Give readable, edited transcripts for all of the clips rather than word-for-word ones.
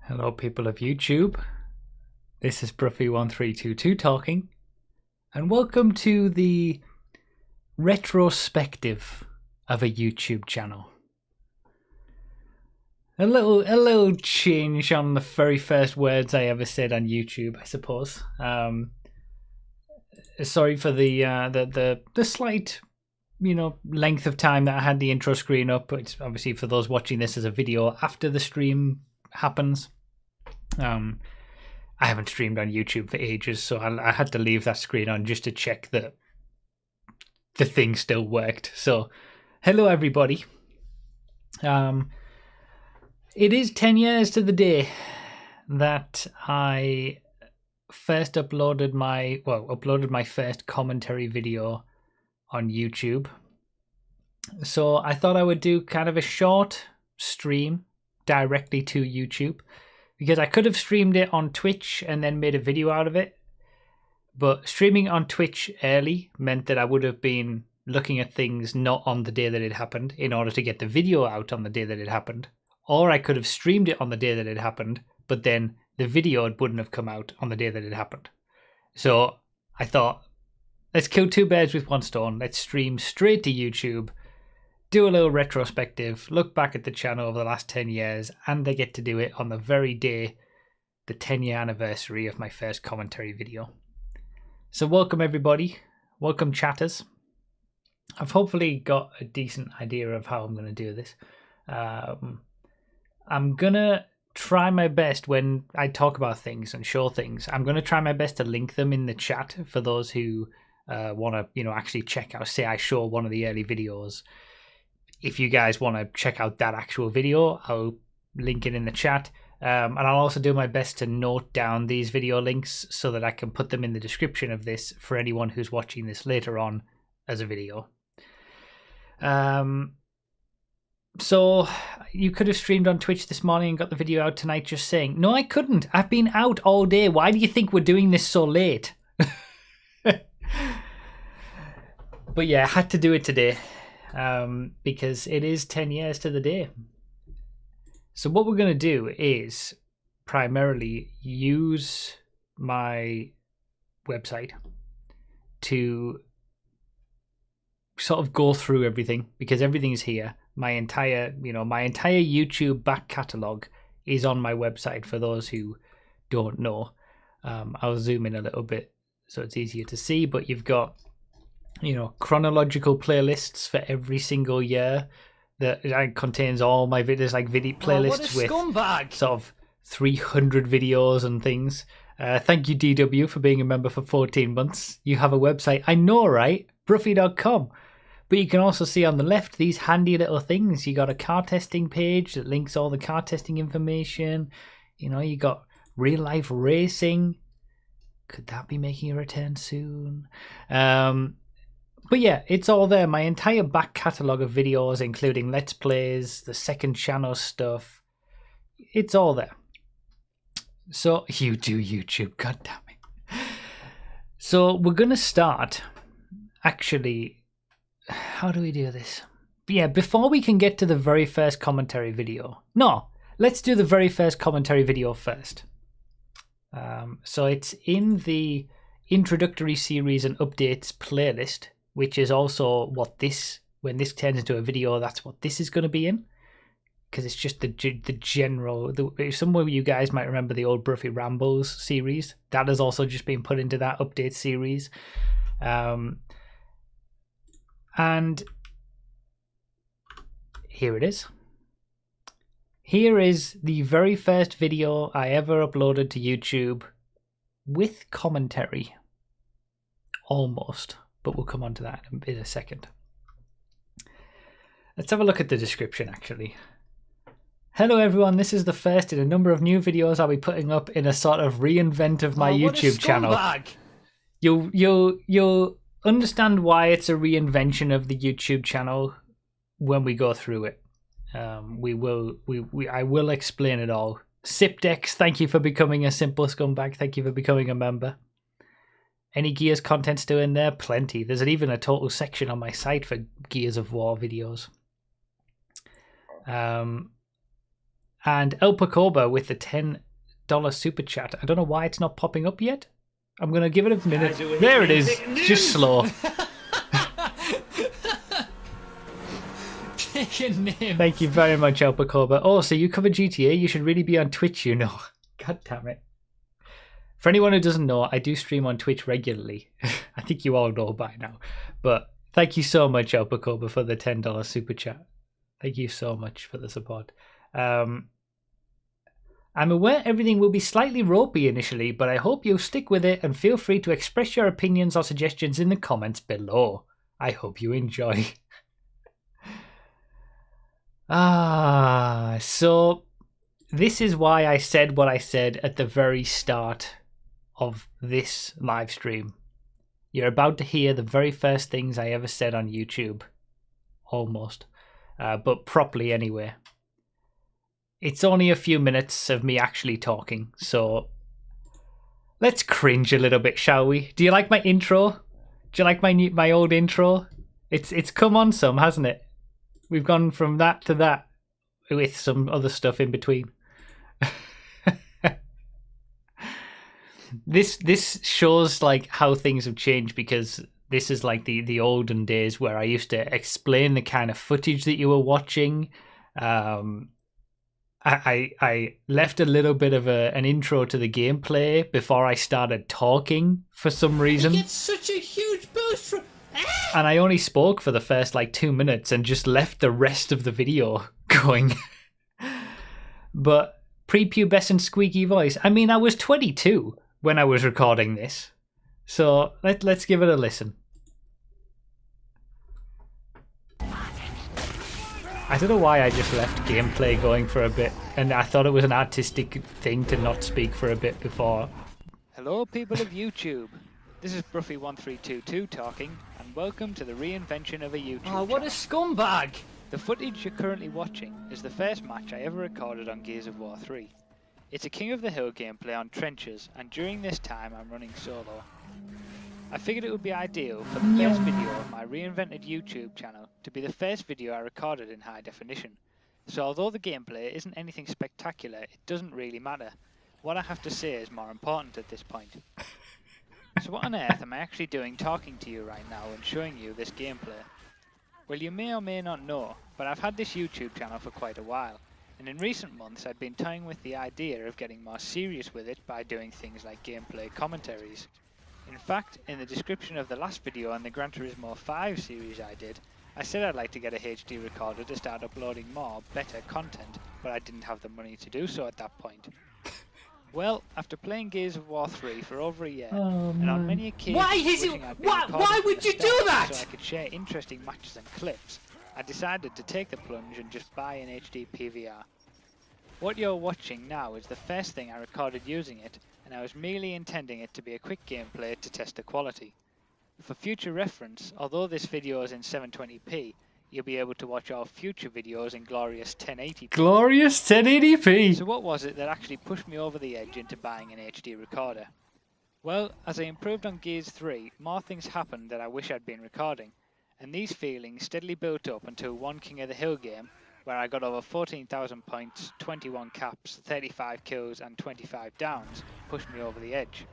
Hello people of YouTube, this is Bruffy1322 talking, and welcome to the retrospective of a YouTube channel. A little change on the very first words I ever said on YouTube, I suppose. Sorry for the slight, length of time that I had the intro screen up. It's obviously for those watching this as a video after the stream happens. I haven't streamed on YouTube for ages, so I had to leave that screen on just to check that the thing still worked. So, hello everybody. It is 10 years to the day that I first uploaded my first commentary video on YouTube. So I thought I would do kind of a short stream directly to YouTube, because I could have streamed it on Twitch and then made a video out of it. But streaming on Twitch early meant that I would have been looking at things not on the day that it happened in order to get the video out on the day that it happened. Or I could have streamed it on the day that it happened, but then the video wouldn't have come out on the day that it happened. So I thought, let's kill two birds with one stone. Let's stream straight to YouTube, do a little retrospective, look back at the channel over the last 10 years, and I get to do it on the very day, the 10-year anniversary of my first commentary video. So welcome everybody, welcome chatters. I've hopefully got a decent idea of how I'm going to do this. I'm going to try my best when I talk about things and show things. I'm going to try my best to link them in the chat for those who want to, actually check out, say I show one of the early videos. If you guys want to check out that actual video, I'll link it in the chat. And I'll also do my best to note down these video links so that I can put them in the description of this for anyone who's watching this later on as a video. So you could have streamed on Twitch this morning and got the video out tonight, just saying. No, I couldn't. I've been out all day. Why do you think we're doing this so late? But yeah, I had to do it today. Because it is 10 years to the day. So what we're going to do is primarily use my website to sort of go through everything, because everything is here. My entire YouTube back catalogue is on my website for those who don't know. I'll zoom in a little bit so it's easier to see, but you've got chronological playlists for every single year that contains all my videos, like video playlists with sort of 300 videos and things. Thank you, DW, for being a member for 14 months. You have a website, I know, right? Bruffy.com. But you can also see on the left these handy little things. You got a car testing page that links all the car testing information. You got real life racing. Could that be making a return soon? But yeah, it's all there. My entire back catalogue of videos, including Let's Plays, the second channel stuff. It's all there. So, you do YouTube, god damn it. So, we're going to start, actually, how do we do this? But yeah, before we can get to the very first commentary video. No, let's do the very first commentary video first. So, it's in the introductory series and updates playlist, which is also what when this turns into a video, that's what this is going to be in. Because it's just the general, some of you guys might remember the old Bruffy Rambles series. That has also just been put into that update series. And here it is. Here is the very first video I ever uploaded to YouTube with commentary. Almost. But we'll come on to that in a second. Let's have a look at the description, actually. Hello everyone, this is the first in a number of new videos I'll be putting up in a sort of reinvent of my YouTube channel. You'll understand why it's a reinvention of the YouTube channel when we go through it. I will explain it all. Sipdex, thank you for becoming a simple scumbag. Thank you for becoming a member. Any Gears content still in there? Plenty. There's even a total section on my site for Gears of War videos. And El Pacoba with the $10 super chat. I don't know why it's not popping up yet. I'm going to give it a minute. There it is. Just slow. Thank you very much, El Pacoba. Oh, so you cover GTA? You should really be on Twitch, you know. God damn it. For anyone who doesn't know, I do stream on Twitch regularly. I think you all know by now. But thank you so much, El Pacoba, for the $10 super chat. Thank you so much for the support. I'm aware everything will be slightly ropey initially, but I hope you'll stick with it and feel free to express your opinions or suggestions in the comments below. I hope you enjoy. So this is why I said what I said at the very start of this live stream. You're about to hear the very first things I ever said on YouTube. Almost. But properly anyway. It's only a few minutes of me actually talking, so let's cringe a little bit, shall we? Do you like my intro? Do you like my old intro? It's come on some, hasn't it? We've gone from that to that with some other stuff in between. This shows like how things have changed, because this is like the olden days where I used to explain the kind of footage that you were watching. I left a little bit of an intro to the gameplay before I started talking for some reason. He gets such a huge boost from... And I only spoke for the first like 2 minutes and just left the rest of the video going. But prepubescent squeaky voice. I mean, I was 22 when I was recording this. So let's give it a listen. I don't know why I just left gameplay going for a bit, and I thought it was an artistic thing to not speak for a bit before. Hello people of YouTube, this is Bruffy1322 talking, and welcome to the reinvention of a YouTube Oh, what a scumbag! The footage you're currently watching is the first match I ever recorded on Gears of War 3. It's a King of the Hill gameplay on trenches, and during this time I'm running solo. I figured it would be ideal for the first video of my reinvented YouTube channel to be the first video I recorded in high definition. So although the gameplay isn't anything spectacular, it doesn't really matter. What I have to say is more important at this point. So what on earth am I actually doing talking to you right now and showing you this gameplay? Well, you may or may not know, but I've had this YouTube channel for quite a while, and in recent months I've been toying with the idea of getting more serious with it by doing things like gameplay commentaries. In fact, in the description of the last video on the Gran Turismo 5 series I did, I said I'd like to get a HD recorder to start uploading more, better content, but I didn't have the money to do so at that point. Well, after playing Gears of War 3 for over a year, and on many occasions Why would you do that? so I could share interesting matches and clips, I decided to take the plunge and just buy an HD PVR. What you're watching now is the first thing I recorded using it, and I was merely intending it to be a quick gameplay to test the quality. For future reference, although this video is in 720p, you'll be able to watch all future videos in glorious 1080p. Glorious 1080p! So what was it that actually pushed me over the edge into buying an HD recorder? Well, as I improved on Gears 3, more things happened that I wish I'd been recording, and these feelings steadily built up until one King of the Hill game, where I got over 14,000 points, 21 caps, 35 kills and 25 downs, pushed me over the edge.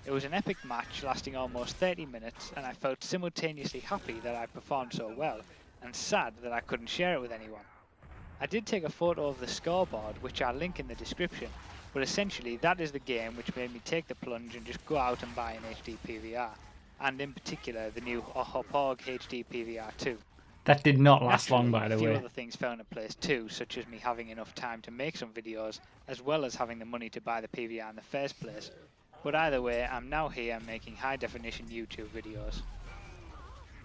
It was an epic match lasting almost 30 minutes, and I felt simultaneously happy that I performed so well, and sad that I couldn't share it with anyone. I did take a photo of the scoreboard, which I'll link in the description, but essentially that is the game which made me take the plunge and just go out and buy an HD PVR, and in particular the new Hauppauge HD PVR 2. That did not last long, by the way. A few way. other things fell into place too, such as me having enough time to make some videos, as well as having the money to buy the PVR in the first place. But either way, I'm now here making high definition YouTube videos.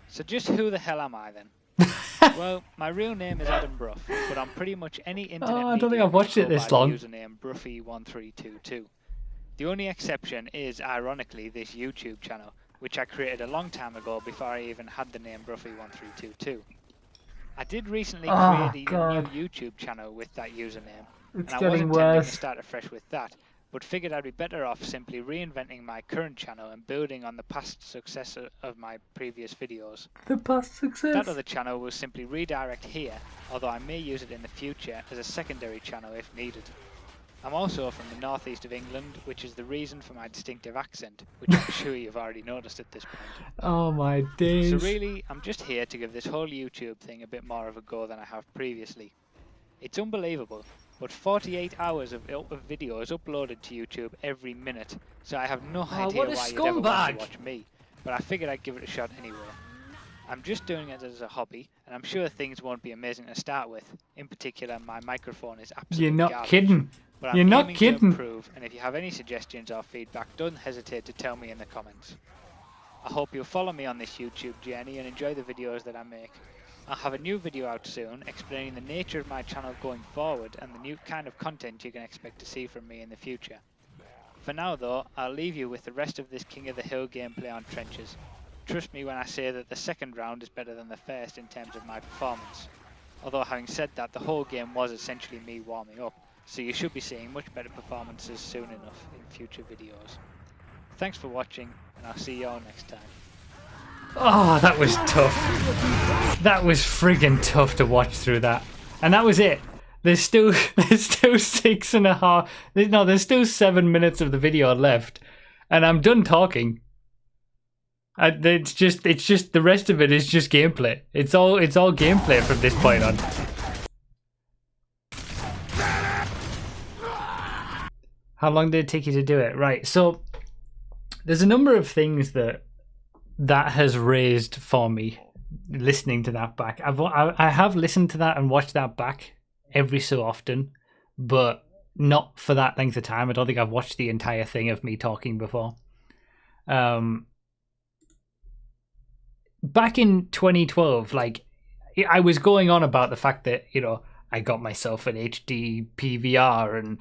So just who the hell am I then? Well, my real name is Adam Bruff, but on pretty much any internet I don't think I've watched it this long. Username Bruffy1322. The only exception is, ironically, this YouTube channel, which I created a long time ago before I even had the name Bruffy1322. I did recently create a new YouTube channel with that username, and I was intending to start afresh with that, but figured I'd be better off simply reinventing my current channel and building on the past success of my previous videos. The past success. That other channel will simply redirect here, although I may use it in the future as a secondary channel if needed. I'm also from the northeast of England, which is the reason for my distinctive accent, which I'm sure you've already noticed at this point. Oh my days. So really, I'm just here to give this whole YouTube thing a bit more of a go than I have previously. It's unbelievable, but 48 hours of videos uploaded to YouTube every minute, so I have no idea what a why you'd ever want to scumbag. watch me, but I figured I'd give it a shot anyway. I'm just doing it as a hobby, and I'm sure things won't be amazing to start with. In particular, my microphone is absolutely You're not garbage. kidding. But I'm You're not aiming to kidding. improve, and if you have any suggestions or feedback, don't hesitate to tell me in the comments. I hope you'll follow me on this YouTube journey and enjoy the videos that I make. I'll have a new video out soon explaining the nature of my channel going forward and the new kind of content you can expect to see from me in the future. For now though, I'll leave you with the rest of this King of the Hill gameplay on Trenches. Trust me when I say that the second round is better than the first in terms of my performance. Although having said that, the whole game was essentially me warming up, so you should be seeing much better performances soon enough in future videos. Thanks for watching, and I'll see you all next time. Oh, that was tough. That was friggin' tough to watch through that. And that was it. There's still 6.5. No, there's still 7 minutes of the video left, and I'm done talking. It's just the rest of it is just gameplay. It's all gameplay from this point on. How long did it take you to do it? Right, so there's a number of things that has raised for me listening to that back. I have listened to that and watched that back every so often, but not for that length of time. I don't think I've watched the entire thing of me talking before. Back in 2012, like, I was going on about the fact that, you know, I got myself an HD PVR and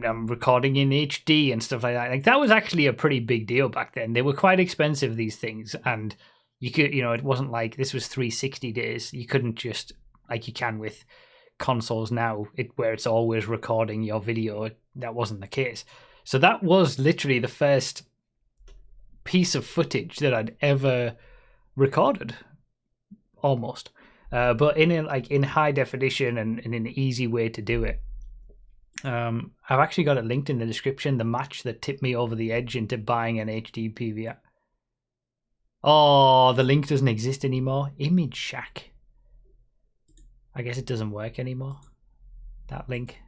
I'm recording in HD and stuff like that. Like, that was actually a pretty big deal back then. They were quite expensive, these things, and you could, you know, it wasn't like this was 360 days. You couldn't just, like you can with consoles now, where it's always recording your video. That wasn't the case. So that was literally the first piece of footage that I'd ever recorded, almost. But in high definition and in an easy way to do it. I've actually got it linked in the description, the match that tipped me over the edge into buying an HD PVR. Oh, the link doesn't exist anymore. Image Shack. I guess it doesn't work anymore. That link.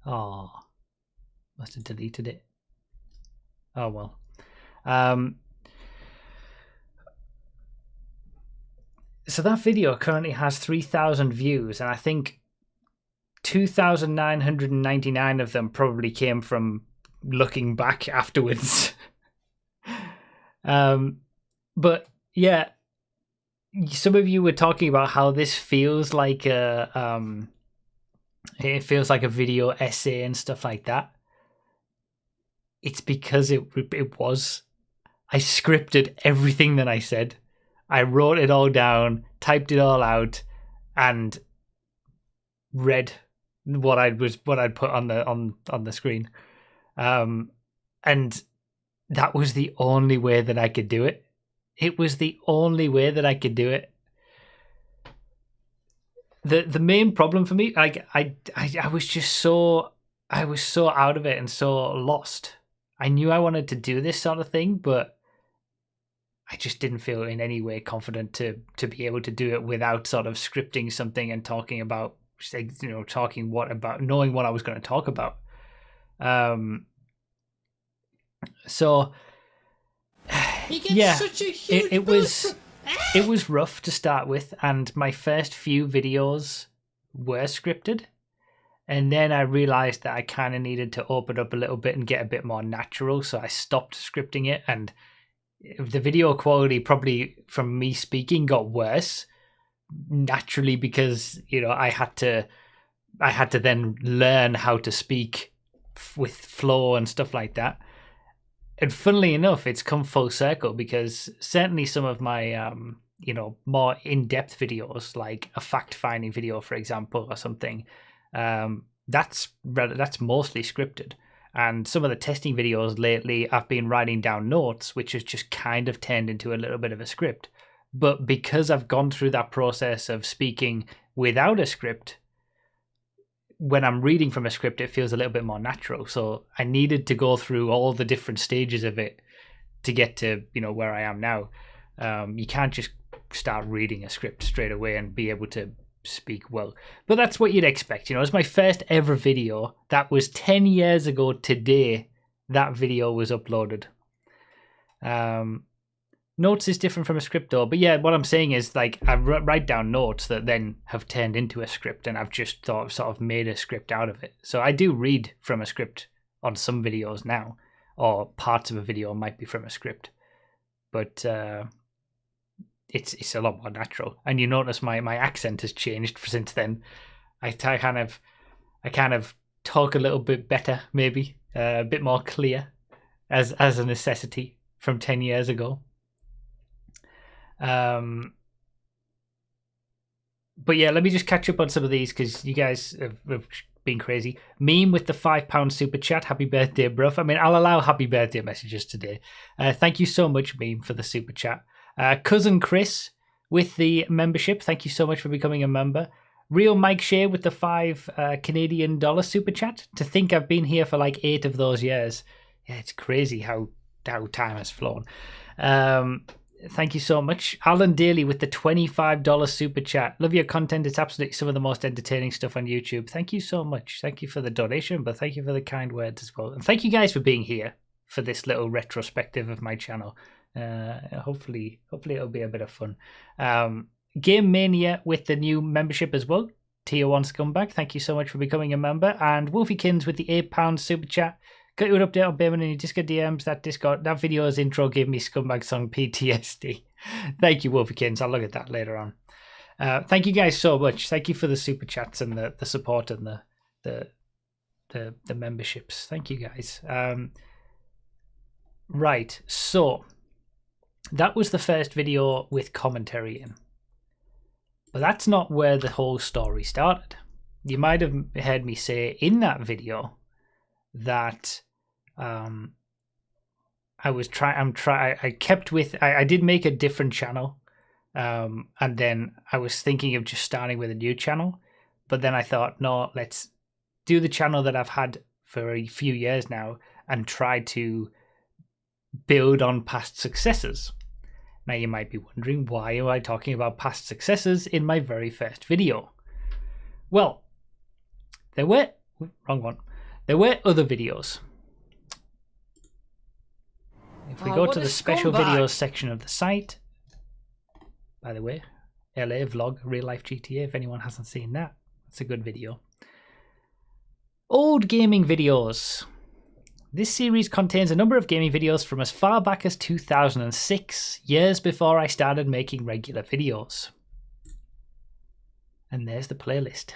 Oh, must have deleted it. Oh well. So that video currently has 3,000 views, and I think 2,999 of them probably came from looking back afterwards. But yeah, some of you were talking about how this feels like it feels like a video essay and stuff like that. It's because it was. I scripted everything that I said. I wrote it all down, typed it all out, and read what I'd put on the screen. And that was the only way that I could do it. It was the only way that I could do it. The main problem for me, like I was just so out of it and so lost. I knew I wanted to do this sort of thing, but I just didn't feel in any way confident to be able to do it without sort of scripting something and talking about, you know, knowing what I was going to talk about. So yeah, it was rough to start with, and my first few videos were scripted, and then I realized that I kind of needed to open up a little bit and get a bit more natural, so I stopped scripting it, and the video quality probably from me speaking got worse naturally because, you know, I had to then learn how to speak with flow and stuff like that. And funnily enough, it's come full circle because certainly some of my you know, more in-depth videos, like a fact-finding video, for example, or something, that's mostly scripted. And some of the testing videos lately, I've been writing down notes, which has just kind of turned into a little bit of a script. But because I've gone through that process of speaking without a script, when I'm reading from a script, it feels a little bit more natural. So I needed to go through all the different stages of it to get to, where I am now. You can't just start reading a script straight away and be able to speak well. But that's what you'd expect. It's my first ever video. That was 10 years ago today. That video was uploaded. Notes is different from a script though, but yeah, what I'm saying is like I write down notes that then have turned into a script, and I've just sort of made a script out of it. So I do read from a script on some videos now, or parts of a video might be from a script, but it's a lot more natural. And you notice my accent has changed since then. I kind of talk a little bit better, maybe a bit more clear, as a necessity from 10 years ago. But yeah, let me just catch up on some of these because you guys have been crazy. Meme with the £5 super chat. Happy birthday, bruv. I mean, I'll allow happy birthday messages today. Thank you so much, Meme, for the super chat. Cousin Chris with the membership. Thank you so much for becoming a member. Real Mike Shea with the $5 Canadian super chat. To think I've been here for like 8 of those years. Yeah, it's crazy how time has flown. Thank you so much. Alan Daly with the $25 super chat. Love your content. It's absolutely some of the most entertaining stuff on YouTube. Thank you so much. Thank you for the donation, but thank you for the kind words as well. And thank you guys for being here for this little retrospective of my channel. Hopefully it'll be a bit of fun. Game Mania with the new membership as well. Tier 1 Scumbag. Thank you so much for becoming a member. And Wolfiekins with the £8 super chat. Got you an update on Bayman and your Discord DMs. That video's intro gave me Scumbag Song PTSD. Thank you, Wolfiekins. I'll look at that later on. Thank you guys so much. Thank you for the super chats and the support and the memberships. Thank you guys. Right, so that was the first video with commentary in. But that's not where the whole story started. You might have heard me say in that video that I did make a different channel, and then I was thinking of just starting with a new channel, but then I thought, no, let's do the channel that I've had for a few years now and try to build on past successes. Now you might be wondering, why am I talking about past successes in my very first video? Well, there were other videos. If we go to the special videos section of the site, by the way, LA vlog, real life GTA, if anyone hasn't seen that, it's a good video. Old gaming videos. This series contains a number of gaming videos from as far back as 2006, years before I started making regular videos. And there's the playlist.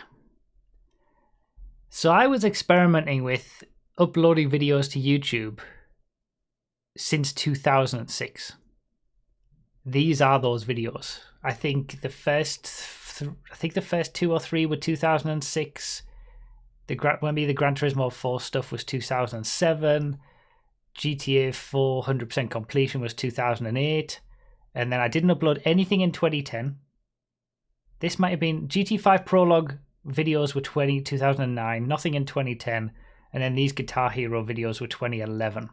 So I was experimenting with uploading videos to YouTube since 2006. These are those videos. I think the first 2 or 3 were 2006. Maybe the Gran Turismo 4 stuff was 2007. GTA 4 100% completion was 2008. And then I didn't upload anything in 2010. This might have been GT5 Prologue videos were 2009, nothing in 2010, and then these Guitar Hero videos were 2011.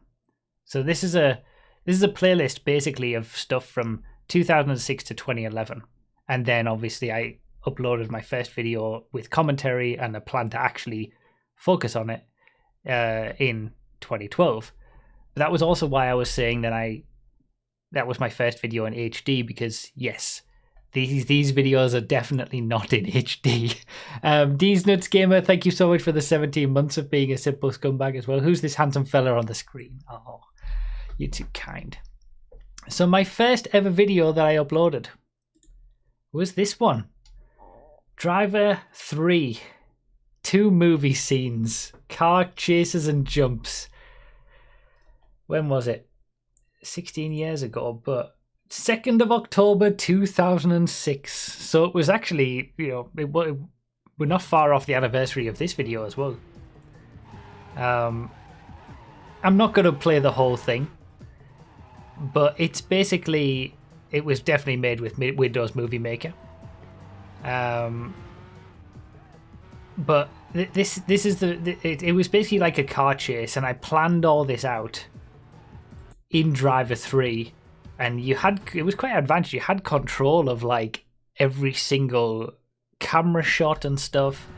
So this is a playlist basically of stuff from 2006 to 2011, and then obviously I uploaded my first video with commentary and a plan to actually focus on it in 2012. But that was also why I was saying that was my first video in HD, because yes, these videos are definitely not in HD. D's Nuts Gamer, thank you so much for the 17 months of being a simple scumbag as well. Who's this handsome fella on the screen? Oh, you're too kind. So my first ever video that I uploaded was this one. Driver 3. 2 movie scenes. Car chases and jumps. When was it? 16 years ago, but 2nd of October 2006. So it was actually, we're not far off the anniversary of this video as well. I'm not going to play the whole thing, but it's basically, it was definitely made with Windows Movie Maker. But this is it was basically like a car chase, and I planned all this out in Driver 3, and it was quite advanced. You had control of like every single camera shot and stuff,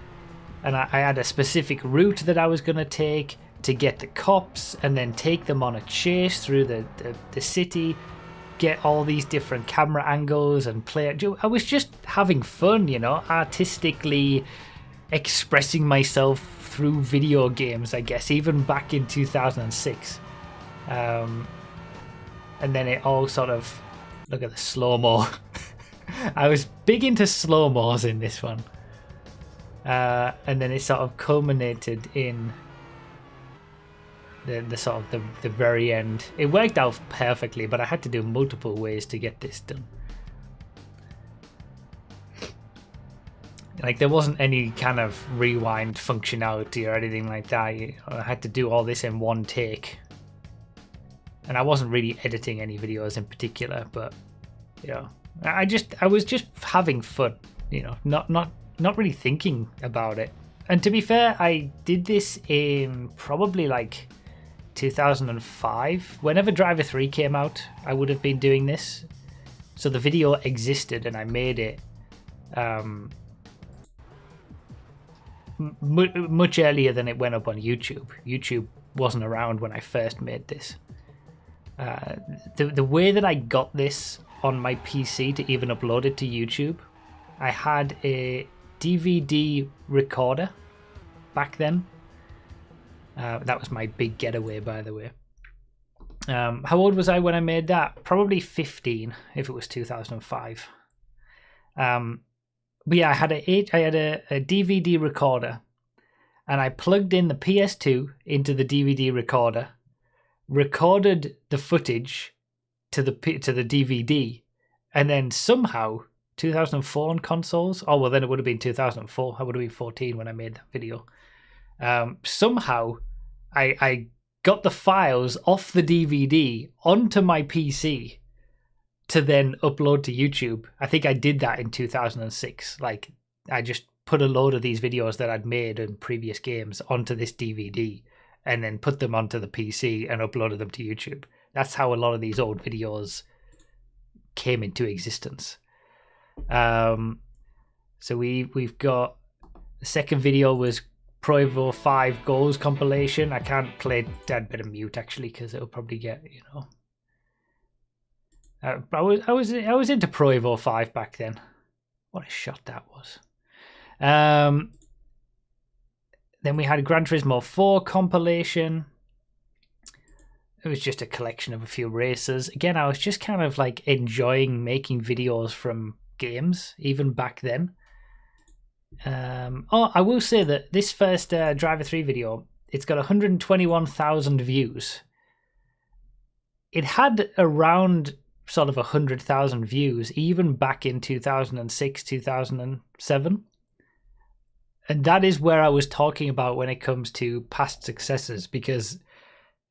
and I had a specific route that I was going to take to get the cops and then take them on a chase through the city, get all these different camera angles and play it. I was just having fun, you know, artistically expressing myself through video games, I guess, even back in 2006. And then it all sort of, look at the slow-mo. I was big into slow-mos in this one. And then it sort of culminated in the sort of the very end. It worked out perfectly, but I had to do multiple ways to get this done. Like, there wasn't any kind of rewind functionality or anything like that. I had to do all this in one take. And I wasn't really editing any videos in particular, but, you know, I was just having fun, you know, not really thinking about it. And to be fair, I did this in probably like 2005. Whenever Driver 3 came out, I would have been doing this. So the video existed and I made it much earlier than it went up on YouTube. YouTube wasn't around when I first made this. The way that I got this on my PC to even upload it to YouTube, I had a DVD recorder back then. That was my big getaway, by the way. How old was I when I made that? Probably 15, if it was 2005. But yeah, I had a DVD recorder, and I plugged in the PS2 into the DVD recorder, recorded the footage to the DVD, and then somehow 2004 on consoles. Oh well, then it would have been 2004. I would have been 14 when I made that video. Somehow, I got the files off the DVD onto my PC to then upload to YouTube. I think I did that in 2006. Like, I just put a load of these videos that I'd made in previous games onto this DVD and then put them onto the PC and uploaded them to YouTube. That's how a lot of these old videos came into existence. So we've got, the second video was Pro Evo 5 goals compilation. I can't play, I'd better mute actually, because it'll probably get, you know. I was into Pro Evo 5 back then. What a shot that was. Then we had Gran Turismo 4 compilation. It was just a collection of a few races. Again, I was just kind of like enjoying making videos from games, even back then. Oh, I will say that this first Driver 3 video, it's got 121,000 views. It had around sort of 100,000 views even back in 2006, 2007. And that is where I was talking about when it comes to past successes, because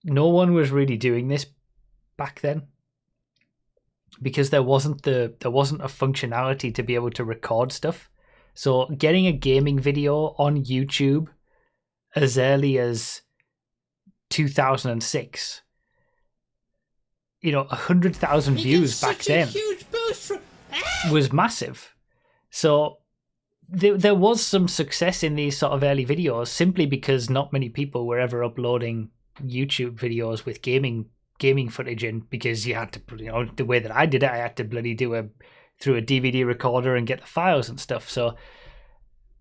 no one was really doing this back then, because there wasn't a functionality to be able to record stuff. So getting a gaming video on YouTube as early as 2006, you know, 100,000 views back then was massive. So there was some success in these sort of early videos simply because not many people were ever uploading YouTube videos with gaming footage in, because you had to, you know, the way that I did it, I had to bloody do through a DVD recorder and get the files and stuff. So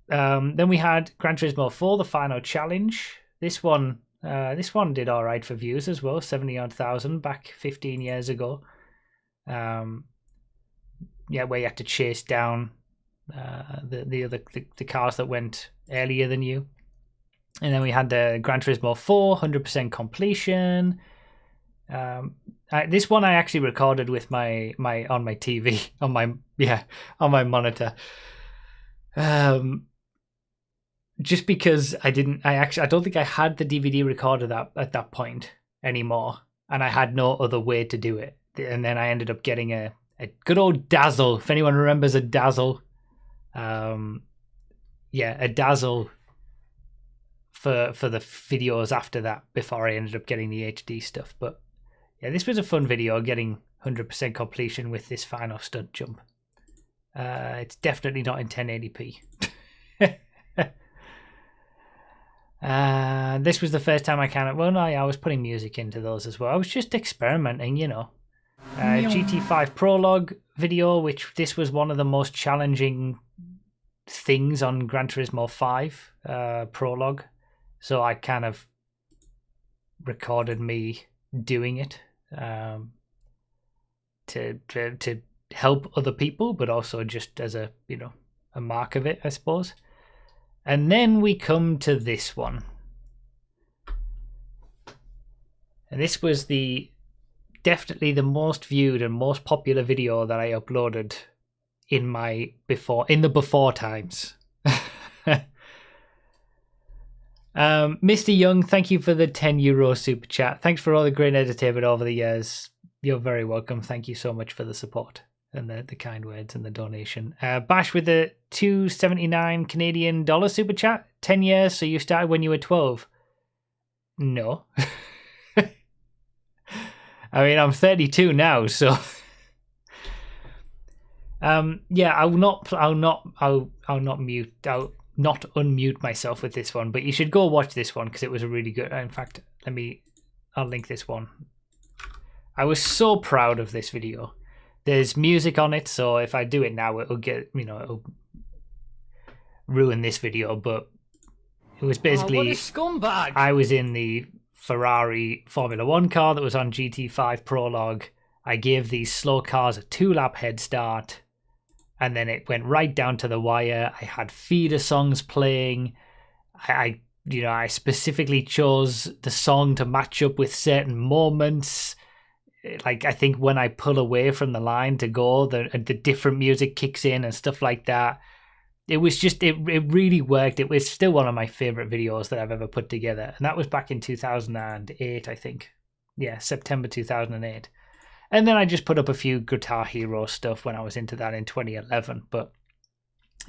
then we had Gran Turismo 4, the final challenge. This one did all right for views as well, 70,000 back 15 years ago. Yeah, where you had to chase down the cars that went earlier than you. And then we had the Gran Turismo 4, 100% completion. This one I actually recorded with my on my TV, on my monitor. Just because I don't think I had the DVD recorder at that point. anymore, and I had no other way to do it. And then I ended up getting a good old Dazzle. If anyone remembers a Dazzle, a Dazzle for the videos after that, before I ended up getting the HD stuff. But yeah, this was a fun video, getting 100% completion with this final stunt jump. It's definitely not in 1080p. This was the first time I was putting music into those as well. I was just experimenting, you know. GT5 prologue video, which this was one of the most challenging things on Gran Turismo 5 prologue. So I kind of recorded me doing it to help other people, but also just as a mark of it, I suppose. And then we come to this one. And this was definitely the most viewed and most popular video that I uploaded in the before times. Mr. Young, thank you for the €10 super chat. Thanks for all the great entertainment over the years. You're very welcome. Thank you so much for the support and the kind words and the donation. Bash with the $2.79 Canadian dollar super chat. 10 years, so you started when you were 12. No. I mean, I'm 32 now, so I'll not unmute myself with this one, but you should go watch this one because it was a really good. In fact, I'll link this one. I was so proud of this video. There's music on it, so if I do it now, it'll it'll ruin this video. But it was basically, what a scumbag! I was in the Ferrari Formula 1 car that was on GT5 Prologue. I gave these slow cars a 2-lap head start, and then it went right down to the wire. I had feeder songs playing. I specifically chose the song to match up with certain moments. Like, I think when I pull away from the line to go, the different music kicks in and stuff like that. It was just, it really worked. It was still one of my favorite videos that I've ever put together. And that was back in 2008, I think. Yeah, September 2008. And then I just put up a few Guitar Hero stuff when I was into that in 2011. But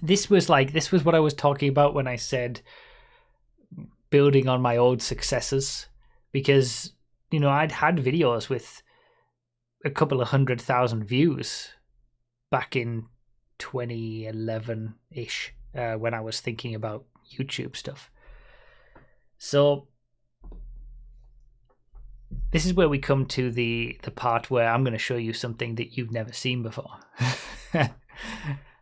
this was what I was talking about when I said building on my old successes. Because, I'd had videos with a couple of 100,000 views back in 2011-ish, when I was thinking about YouTube stuff. So this is where we come to the part where I'm going to show you something that you've never seen before. I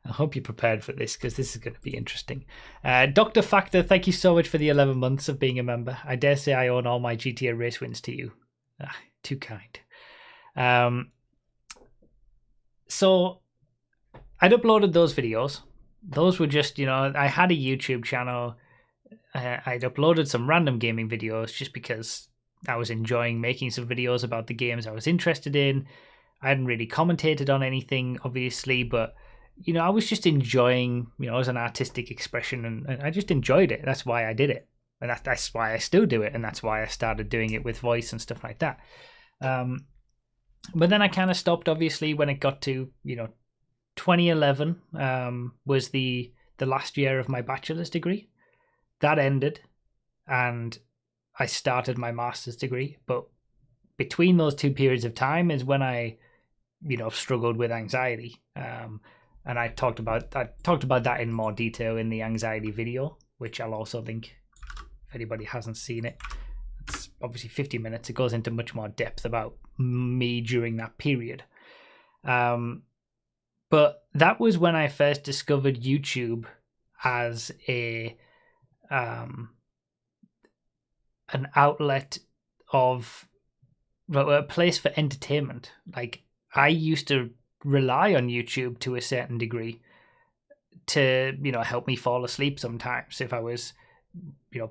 hope you're prepared for this, because this is going to be interesting. Dr. Factor, thank you so much for the 11 months of being a member. I dare say I own all my GTA race wins to you. Too kind. So I'd uploaded those videos. Those were just, I had a YouTube channel. I'd uploaded some random gaming videos just because I was enjoying making some videos about the games I was interested in. I hadn't really commentated on anything, obviously, but, I was just enjoying, as an artistic expression, and I just enjoyed it. That's why I did it. And that's why I still do it. And that's why I started doing it with voice and stuff like that. But then I kind of stopped, obviously, when it got to, 2011 was the last year of my bachelor's degree. That ended, and I started my master's degree. But between those two periods of time is when I, struggled with anxiety. And I talked about that in more detail in the anxiety video, which I'll also link if anybody hasn't seen it. It's obviously 50 minutes. It goes into much more depth about me during that period. But that was when I first discovered YouTube as an outlet of, a place for entertainment. Like, I used to rely on YouTube to a certain degree to, help me fall asleep sometimes if I was,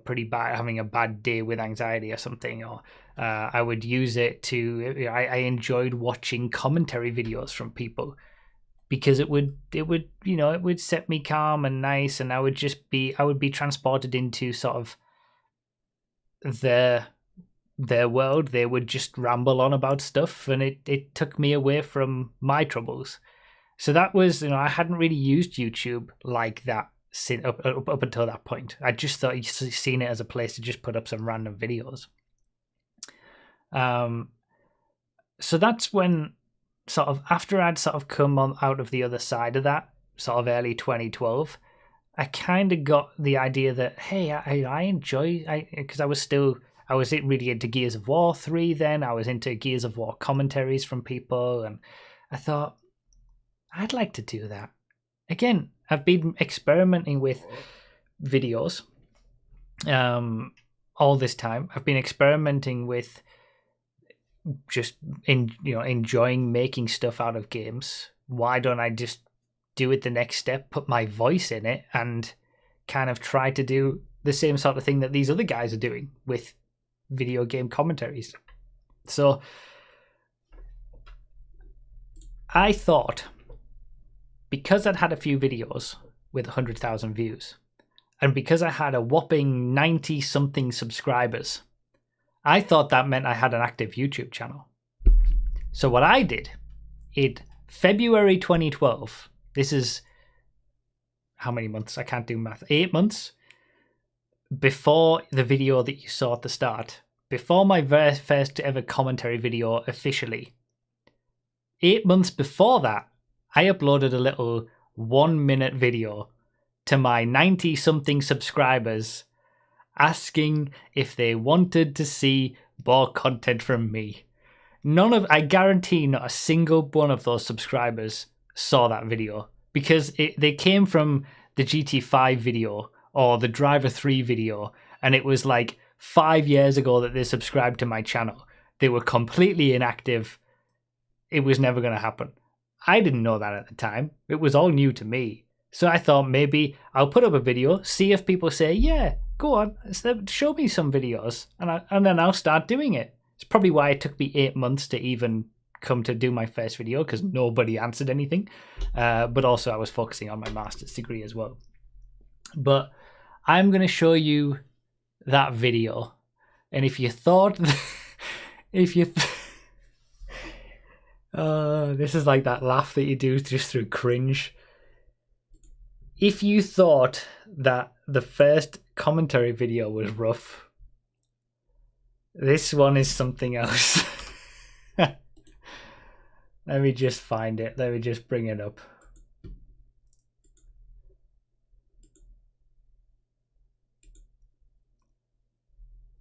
pretty bad, having a bad day with anxiety or something, or I would use it to, I enjoyed watching commentary videos from people, because it would set me calm and nice, and I would be transported into sort of their their world. They would just ramble on about stuff, and it took me away from my troubles. So that was, I hadn't really used YouTube like that up until that point. I just thought you'd seen it as a place to just put up some random videos. So that's when, sort of after I'd sort of come on out of the other side of that, sort of early 2012, I kind of got the idea that, hey, I enjoy, because I was really into Gears of War 3 then. I was into Gears of War commentaries from people, and I thought, I'd like to do that. Again, I've been experimenting with videos all this time. I've been experimenting with just enjoying making stuff out of games. Why don't I just do it the next step, put my voice in it, and kind of try to do the same sort of thing that these other guys are doing with video game commentaries? So I thought, because I'd had a few videos with 100,000 views, and because I had a whopping 90-something subscribers, I thought that meant I had an active YouTube channel. So what I did in February 2012, this is how many months? I can't do math. 8 months before the video that you saw at the start, before my very first ever commentary video officially. 8 months before that, I uploaded a little 1-minute video to my 90-something subscribers asking if they wanted to see more content from me. I guarantee not a single one of those subscribers saw that video, because they came from the GT5 video or the Driver 3 video, and it was like 5 years ago that they subscribed to my channel. They were completely inactive. It was never going to happen. I didn't know that at the time. It was all new to me. So I thought maybe I'll put up a video, see if people say, yeah, go on, show me some videos, and then I'll start doing it. It's probably why it took me 8 months to even come to do my first video, because nobody answered anything. But also I was focusing on my master's degree as well. But I'm going to show you that video. And if you thought, this is like that laugh that you do just through cringe. If you thought that the first commentary video was rough, this one is something else. Let me just find it. Let me just bring it up.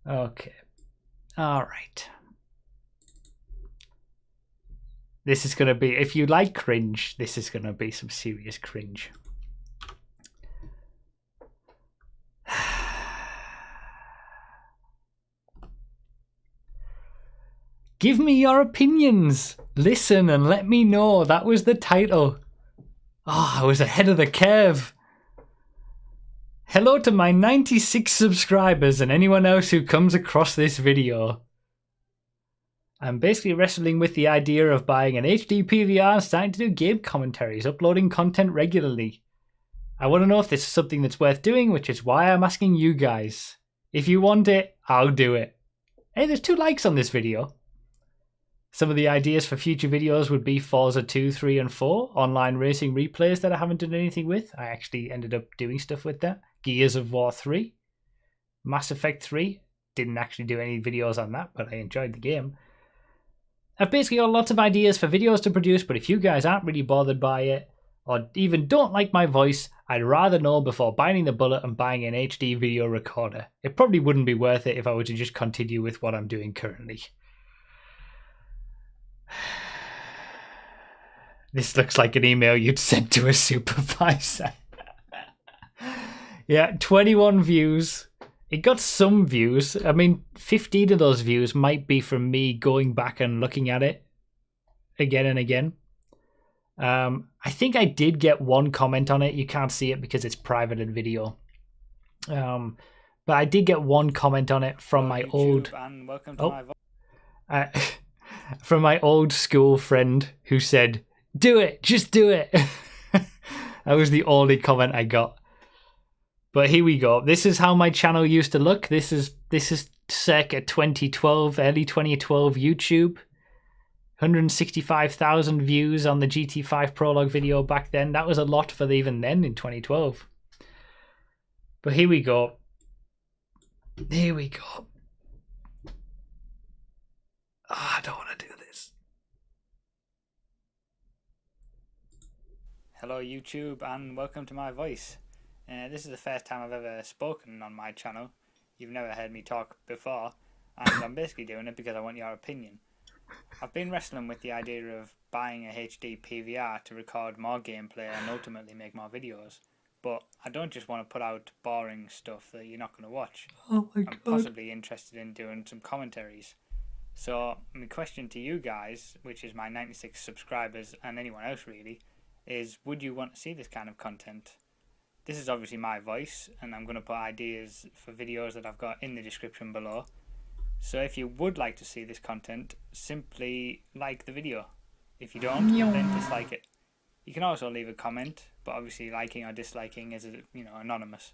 Okay. All right. This is going to be, if you like cringe, this is going to be some serious cringe. Give me your opinions. Listen and let me know. That was the title. Oh, I was ahead of the curve. Hello to my 96 subscribers and anyone else who comes across this video. I'm basically wrestling with the idea of buying an HD PVR and starting to do game commentaries, uploading content regularly. I want to know if this is something that's worth doing, which is why I'm asking you guys. If you want it, I'll do it. Hey, there's 2 likes on this video. Some of the ideas for future videos would be Forza 2, 3, and 4, online racing replays that I haven't done anything with. I actually ended up doing stuff with that. Gears of War 3. Mass Effect 3. Didn't actually do any videos on that, but I enjoyed the game. I've basically got lots of ideas for videos to produce, but if you guys aren't really bothered by it, or even don't like my voice, I'd rather know before biting the bullet and buying an HD video recorder. It probably wouldn't be worth it if I were to just continue with what I'm doing currently. This looks like an email you'd send to a supervisor. Yeah, 21 views. It got some views. I mean, 15 of those views might be from me going back and looking at it again and again. I think I did get 1 comment on it. You can't see it because it's private in video. But I did get 1 comment on it from my old... And welcome to my... from my old school friend who said, do it, just do it. That was the only comment I got. But here we go. This is how my channel used to look. This is circa 2012, early 2012 YouTube. 165,000 views on the GT5 prologue video back then. That was a lot for even then in 2012. But here we go. Here we go. Oh, I don't want to do this. Hello YouTube and welcome to my voice. This is the first time I've ever spoken on my channel. You've never heard me talk before, and I'm basically doing it because I want your opinion. I've been wrestling with the idea of buying a HD PVR to record more gameplay and ultimately make more videos, but I don't just want to put out boring stuff that you're not going to watch. Oh my God. I'm possibly interested in doing some commentaries. So my question to you guys, which is my 96 subscribers and anyone else really, is would you want to see this kind of content? This is obviously my voice, and I'm going to put ideas for videos that I've got in the description below. So if you would like to see this content, simply like the video. If you don't, then dislike it. You can also leave a comment, but obviously liking or disliking is, anonymous.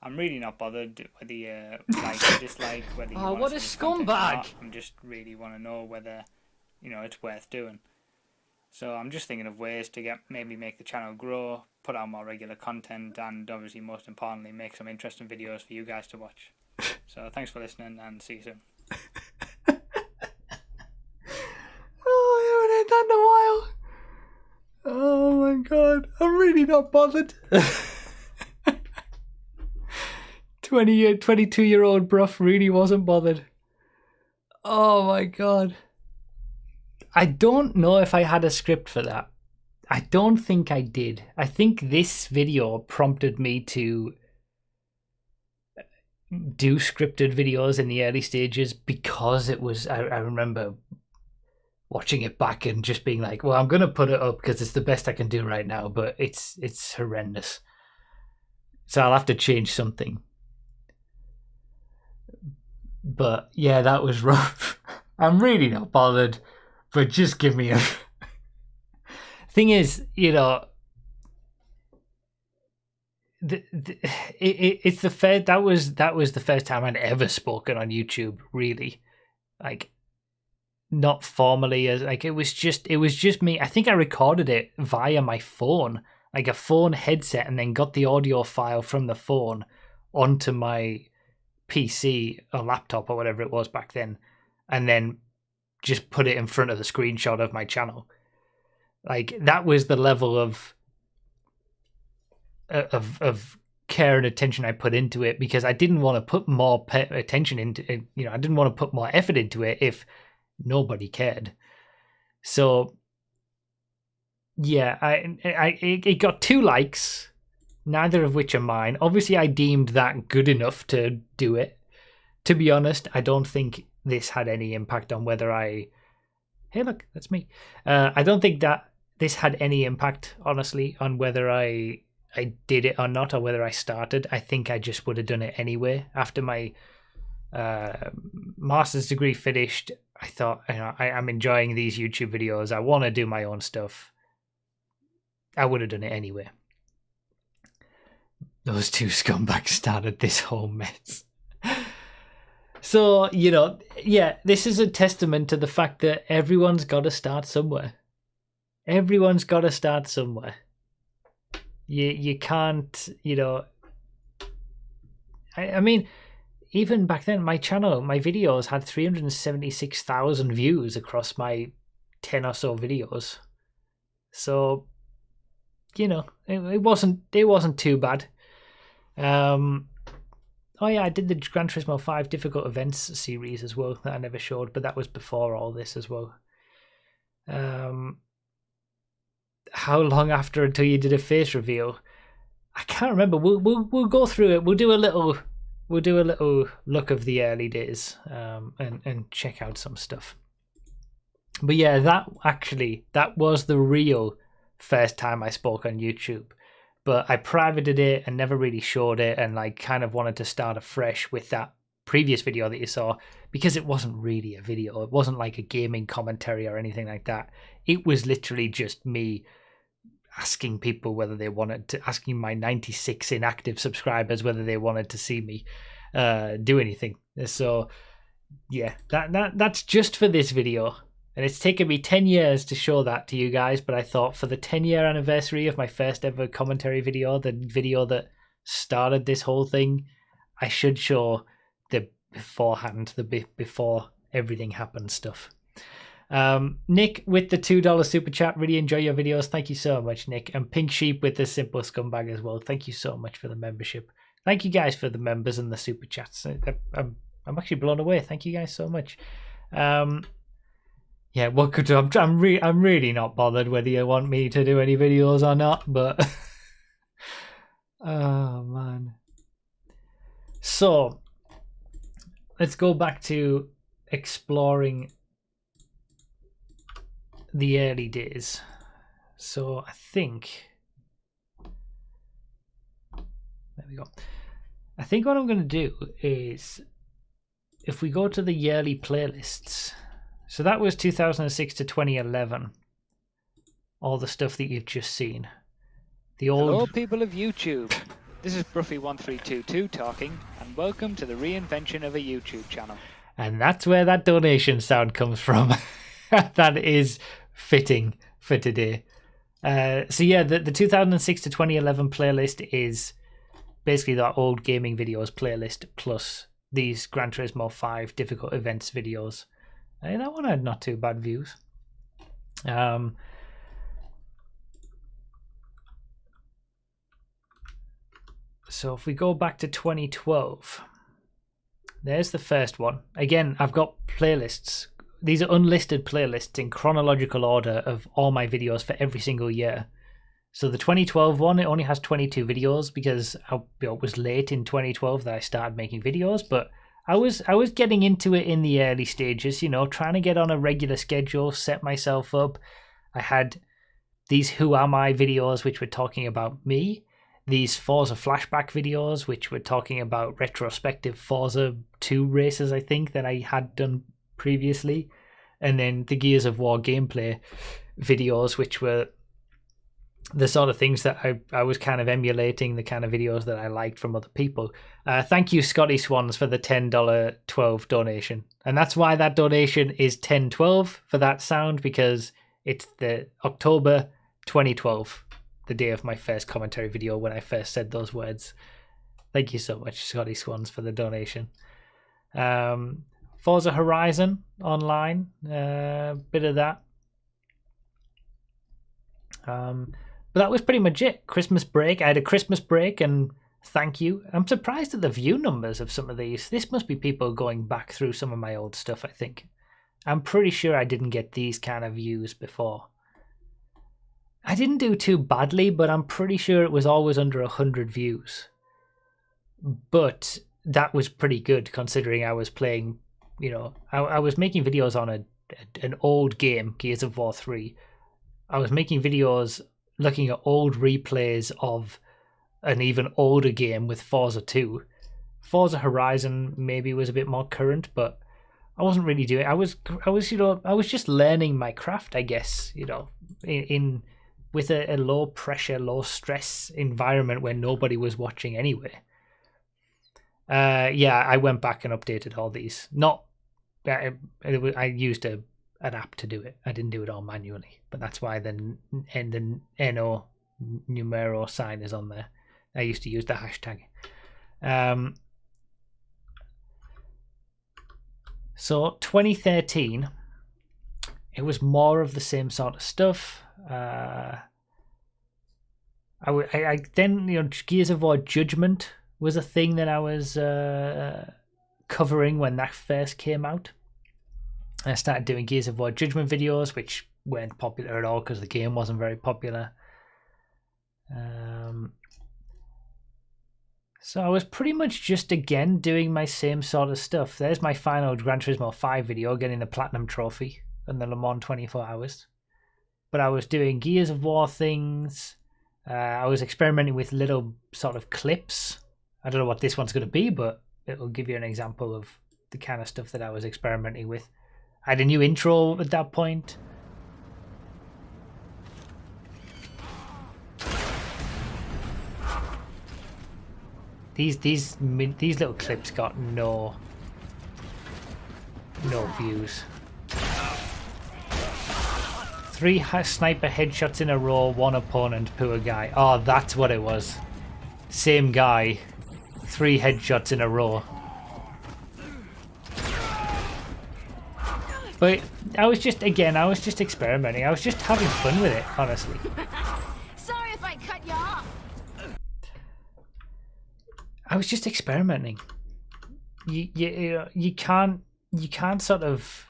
I'm really not bothered whether you like or dislike, whether you want what to a see this content or scumbag! not. I'm just really want to know whether, it's worth doing. So I'm just thinking of ways to maybe make the channel grow, put out more regular content, and obviously most importantly make some interesting videos for you guys to watch. So thanks for listening and see you soon. Oh, I haven't had that in a while. Oh my God, I'm really not bothered. 22-year-old bruff really wasn't bothered. Oh my God. I don't know if I had a script for that. I don't think I did. I think this video prompted me to do scripted videos in the early stages because it was, I remember watching it back and just being like, well, I'm going to put it up because it's the best I can do right now, but it's horrendous. So I'll have to change something. But yeah, that was rough. I'm really not bothered, but just give me a... Thing is, it's the fair. That was the first time I'd ever spoken on YouTube, really, like not formally, as like it was just me. I think I recorded it via my phone, like a phone headset, and then got the audio file from the phone onto my PC or laptop or whatever it was back then, and then just put it in front of the screenshot of my channel. Like that was the level of care and attention I put into it, because I didn't want to put more attention into it. I didn't want to put more effort into it if nobody cared. So yeah, it got 2 likes, neither of which are mine. Obviously, I deemed that good enough to do it. To be honest, I don't think this had any impact on whether I... Hey, look, that's me. I don't think that this had any impact, honestly, on whether I did it or not, or whether I started. I think I just would have done it anyway. After my master's degree finished, I thought, I'm enjoying these YouTube videos. I want to do my own stuff. I would have done it anyway. Those 2 scumbags started this whole mess. So, yeah, this is a testament to the fact that everyone's got to start somewhere. Everyone's got to start somewhere. You can't, I mean, even back then, my channel, my videos had 376,000 views across my 10 or so videos. So, it wasn't too bad. Oh yeah, I did the Gran Turismo 5 Difficult Events series as well that I never showed, but that was before all this as well. How long after until you did a face reveal? I can't remember. We'll go through it. We'll do a little look of the early days, and check out some stuff. But yeah, that was the real first time I spoke on YouTube. But I privated it and never really showed it, and like kind of wanted to start afresh with that previous video that you saw, because it wasn't really a video. It wasn't like a gaming commentary or anything like that. It was literally just me asking people whether they wanted to, asking my 96 inactive subscribers whether they wanted to see me. do anything. So yeah, that's just for this video. And it's taken me 10 years to show that to you guys, but I thought for the 10-year anniversary of my first ever commentary video, the video that started this whole thing, I should show the beforehand, the before everything happened stuff. Nick with the $2 super chat, really enjoy your videos. Thank you so much, Nick. And Pink Sheep with the simple scumbag as well. Thank you so much for the membership. Thank you guys for the members and the super chats. I'm actually blown away. Thank you guys so much. Yeah, what could I'm really not bothered whether you want me to do any videos or not, but oh man. So let's go back to exploring the early days. So I think there we go. I think what I'm going to do is if we go to the yearly playlists. So that was 2006 to 2011. All the stuff that you've just seen. The old... Hello, people of YouTube. This is Bruffy1322 talking, and welcome to the reinvention of a YouTube channel. And that's where that donation sound comes from. That is fitting for today. So yeah, the 2006 to 2011 playlist is basically that old gaming videos playlist plus these Gran Turismo 5 difficult events videos. That one had not too bad views. So if we go back to 2012, there's the first one. Again, I've got playlists. These are unlisted playlists in chronological order of all my videos for every single year. So the 2012 one, it only has 22 videos because it was late in 2012 that I started making videos, but I was getting into it in the early stages, you know, trying to get on a regular schedule, set myself up. I had these Who Am I videos, which were talking about me. These Forza flashback videos, which were talking about retrospective Forza 2 races, I think, that I had done previously. And then the Gears of War gameplay videos, which were the sort of things that I was kind of emulating, the kind of videos that I liked from other people. Thank you, Scotty Swans, for the $10.12 donation. And that's why that donation is $10.12 for that sound, because it's the October 2012, the day of my first commentary video when I first said those words. Thank you so much, Scotty Swans, for the donation. Forza Horizon Online, bit of that. But that was pretty much it. Christmas break. I had a Christmas break, and thank you. I'm surprised at the view numbers of some of these. This must be people going back through some of my old stuff, I think. I'm pretty sure I didn't get these kind of views before. I didn't do too badly, but I'm pretty sure it was always under 100 views. But that was pretty good considering I was playing, you know, I was making videos on an old game, Gears of War 3. I was making videos looking at old replays of an even older game with Forza 2. Forza Horizon maybe was a bit more current, but I wasn't really doing it. I was just learning my craft, I guess, you know, in with a low pressure, low stress environment where nobody was watching anyway. Yeah, I went back and updated all these. I used an app to do it. I didn't do it all manually, but that's why the NO numero sign is on there. I used to use the hashtag. So 2013, it was more of the same sort of stuff. I then, you know, Gears of War Judgment was a thing that I was covering when that first came out. I started doing Gears of War Judgment videos, which weren't popular at all because the game wasn't very popular. So I was pretty much just, again, doing my same sort of stuff. There's my final Gran Turismo 5 video, getting the Platinum Trophy and the Le Mans 24 Hours. But I was doing Gears of War things. I was experimenting with little sort of clips. I don't know what this one's going to be, but it'll give you an example of the kind of stuff that I was experimenting with. I had a new intro at that point. These little clips got no views. 3 sniper headshots in a row, 1 opponent, poor guy. Oh, that's what it was. Same guy, 3 headshots in a row. But I was just experimenting. I was just having fun with it, honestly. Sorry if I cut you off. I was just experimenting. You can't sort of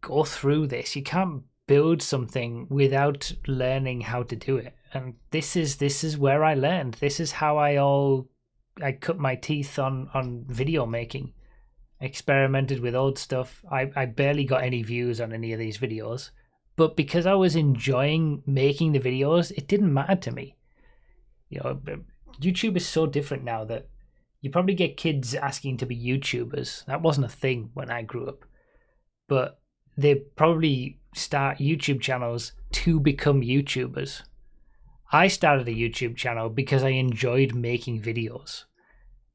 go through this. You can't build something without learning how to do it. And this is where I learned. This is how I cut my teeth on video making. Experimented with old stuff. I barely got any views on any of these videos, but because I was enjoying making the videos, it didn't matter to me. You know, YouTube is so different now that you probably get kids asking to be YouTubers. That wasn't a thing when I grew up, but they probably start YouTube channels to become YouTubers. I started a YouTube channel because I enjoyed making videos.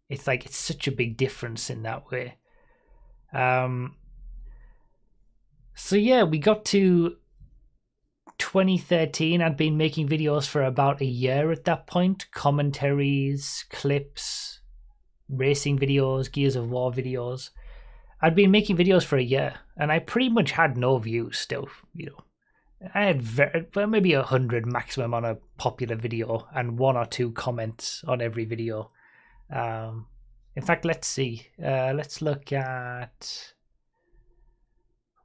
It's like, it's such a big difference in that way. So yeah, we got to 2013. I'd been making videos for about a year at that point. Commentaries, clips, racing videos, Gears of War videos. I'd been making videos for a year, and I pretty much had no views still. You know, I had maybe 100 maximum on a popular video, and 1 or 2 comments on every video. In fact, let's see. Let's look at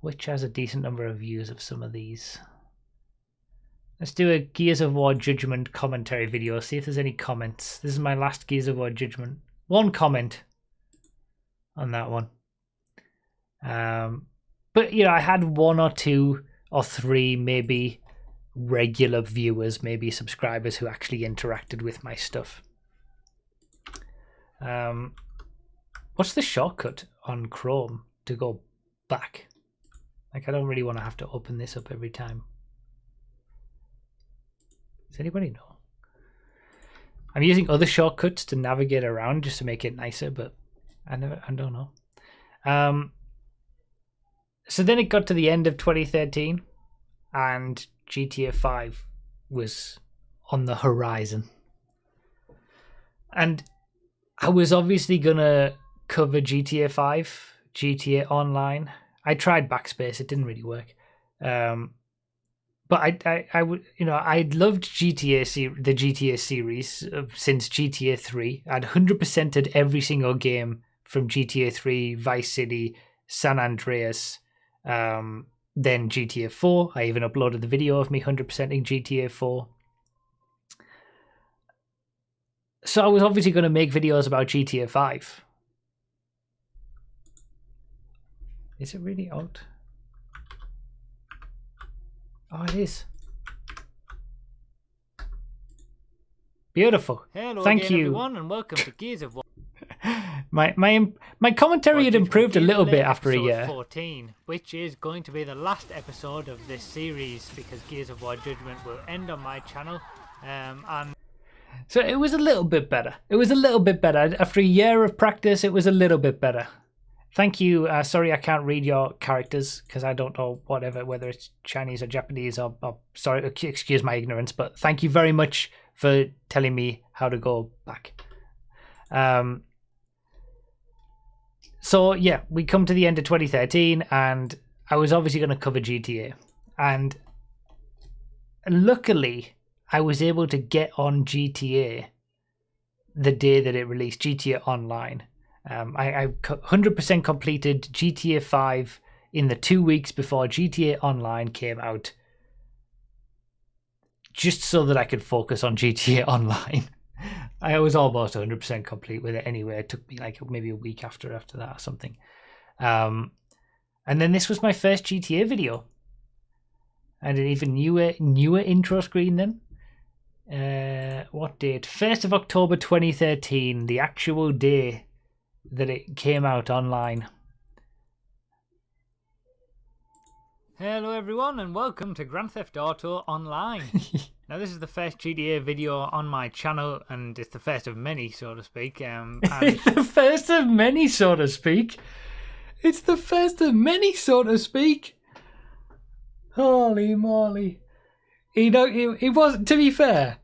which has a decent number of views of some of these. Let's do a Gears of War Judgment commentary video. See if there's any comments. This is my last Gears of War Judgment. 1 comment on that one. But you know, I had 1 or 2 or 3 maybe regular viewers, maybe subscribers who actually interacted with my stuff. What's the shortcut on Chrome to go back? Like, I don't really want to have to open this up every time. Does anybody know? I'm using other shortcuts to navigate around just to make it nicer, but I don't know. So then it got to the end of 2013 and GTA 5 was on the horizon. And I was obviously going to cover GTA 5, GTA Online. I tried backspace, it didn't really work. But I would, you know, I'd loved the GTA series since GTA 3. I'd 100%ed every single game from GTA 3, Vice City, San Andreas, then GTA 4. I even uploaded the video of me 100%ing GTA 4. So I was obviously going to make videos about GTA 5. Is it really odd? Oh, it is. Beautiful. Hello Thank again, you, everyone, and welcome to Gears of War. my commentary had improved a little bit after a year. 14, which is going to be the last episode of this series because Gears of War Judgment will end on my channel. And so it was a little bit better. It was a little bit better. After a year of practice, it was a little bit better. Thank you. Sorry, I can't read your characters because I don't know whether it's Chinese or Japanese or sorry, excuse my ignorance, but thank you very much for telling me how to go back. So yeah, we come to the end of 2013 and I was obviously going to cover GTA. And luckily, I was able to get on GTA the day that it released, GTA Online. I 100% completed GTA 5 in the 2 weeks before GTA Online came out, just so that I could focus on GTA Online. I was almost 100% complete with it anyway. It took me like maybe a week after that or something. And then this was my first GTA video. And an even newer intro screen then. What date? 1st of October 2013, the actual day that it came out online. Hello everyone and welcome to Grand Theft Auto Online. Now this is the first GTA video on my channel and it's the first of many, so to speak. It's the first of many, so to speak. It's the first of many, so to speak. Holy moly. You know, it was, to be fair,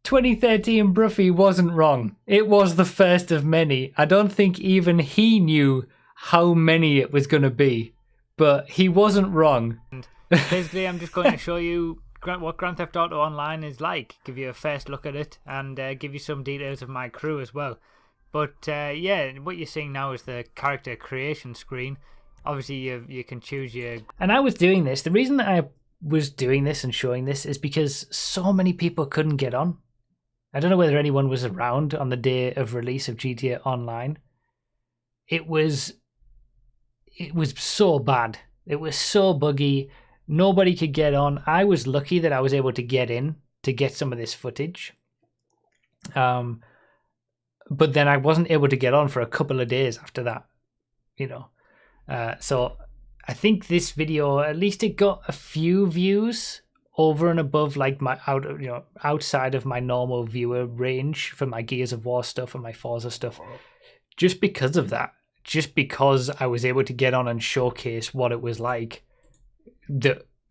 2013 Bruffy wasn't wrong. It was the first of many. I don't think even he knew how many it was going to be. But he wasn't wrong. And basically, I'm just going to show you what Grand Theft Auto Online is like. Give you a first look at it and give you some details of my crew as well. But yeah, what you're seeing now is the character creation screen. Obviously, you can choose your... And I was doing this. The reason that I was doing this and showing this is because so many people couldn't get on. I don't know whether anyone was around on the day of release of GTA Online. It was so bad. It was so buggy. Nobody could get on. I was lucky that I was able to get in to get some of this footage. But then I wasn't able to get on for a couple of days after that, you know. So I think this video, at least it got a few views over and above like my outside of my normal viewer range for my Gears of War stuff and my Forza stuff, just because of that. Just because I was able to get on and showcase what it was like,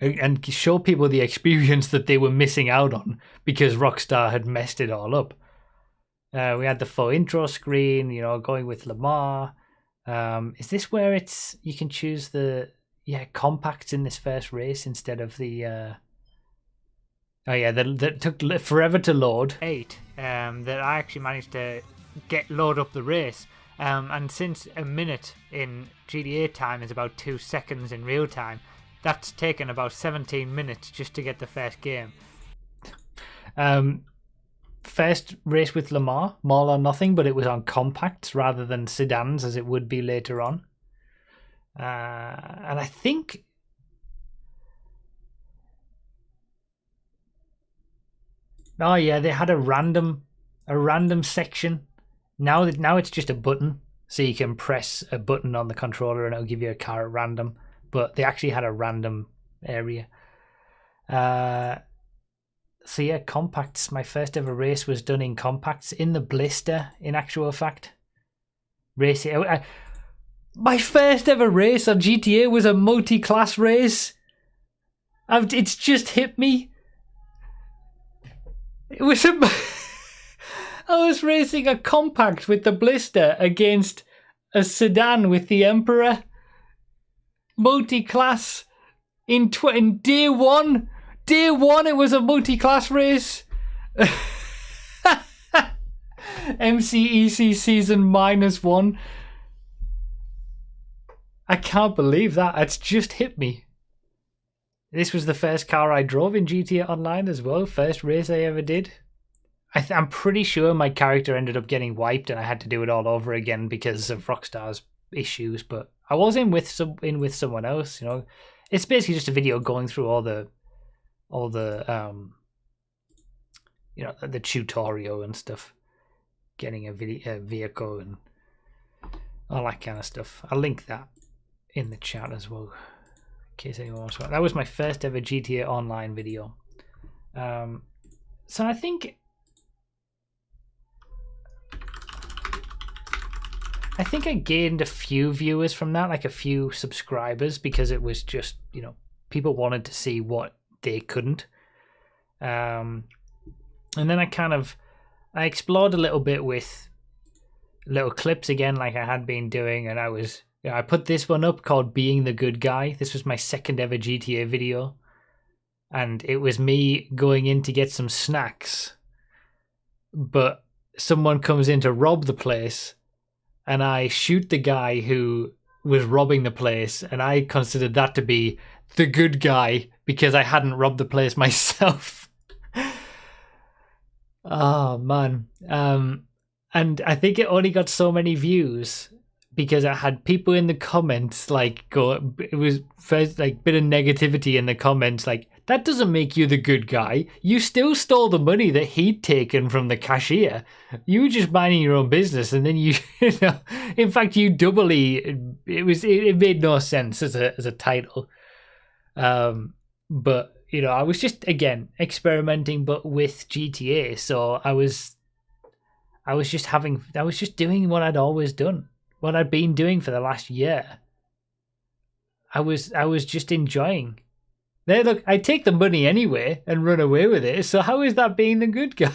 and show people the experience that they were missing out on because Rockstar had messed it all up. We had the full intro screen, you know, going with Lamar. Is this where you can choose the compacts in this first race instead of the? Oh yeah, that took forever to load. 8 that I actually managed to load up the race. And since a minute in GTA time is about 2 seconds in real time, that's taken about 17 minutes just to get the first game. First race with Lamar, All or Nothing, but it was on compacts rather than sedans as it would be later on. And I think... Oh yeah, they had a random section. Now it's just a button, so you can press a button on the controller and it'll give you a car at random. But they actually had a random area. So yeah, compacts. My first ever race was done in compacts, in the blister, in actual fact. Racing. My first ever race on GTA was a multi-class race. It's just hit me. It was a... I was racing a compact with the blister against a sedan with the Emperor. Multi-class in day one. Day one, it was a multi-class race. MCEC season -1. I can't believe that. It's just hit me. This was the first car I drove in GTA Online as well. First race I ever did. I'm pretty sure my character ended up getting wiped and I had to do it all over again because of Rockstar's issues. But I was in with someone else. You know, it's basically just a video going through all the you know, the tutorial and stuff, getting a vehicle and all that kind of stuff. I'll link that in the chat as well in case anyone wants to. That was my first ever GTA Online video. So I think I gained a few viewers from that, like a few subscribers, because it was just, you know, people wanted to see what they couldn't. And then I explored a little bit with little clips again, like I had been doing, and I put this one up called Being the Good Guy. This was my second ever GTA video, and it was me going in to get some snacks, but someone comes in to rob the place, and I shoot the guy who was robbing the place, and I considered that to be the good guy because I hadn't robbed the place myself. Oh man. And I think it only got so many views because I had people in the comments like it was first like bit of negativity in the comments like, that doesn't make you the good guy. You still stole the money that he'd taken from the cashier. You were just minding your own business, and then you know, in fact, you doubly. It made no sense as a title. But you know, I was just again experimenting, but with GTA. So I was just doing what I'd always done, what I'd been doing for the last year. I was just enjoying. There, look, I take the money anyway and run away with it. So how is that being the good guy?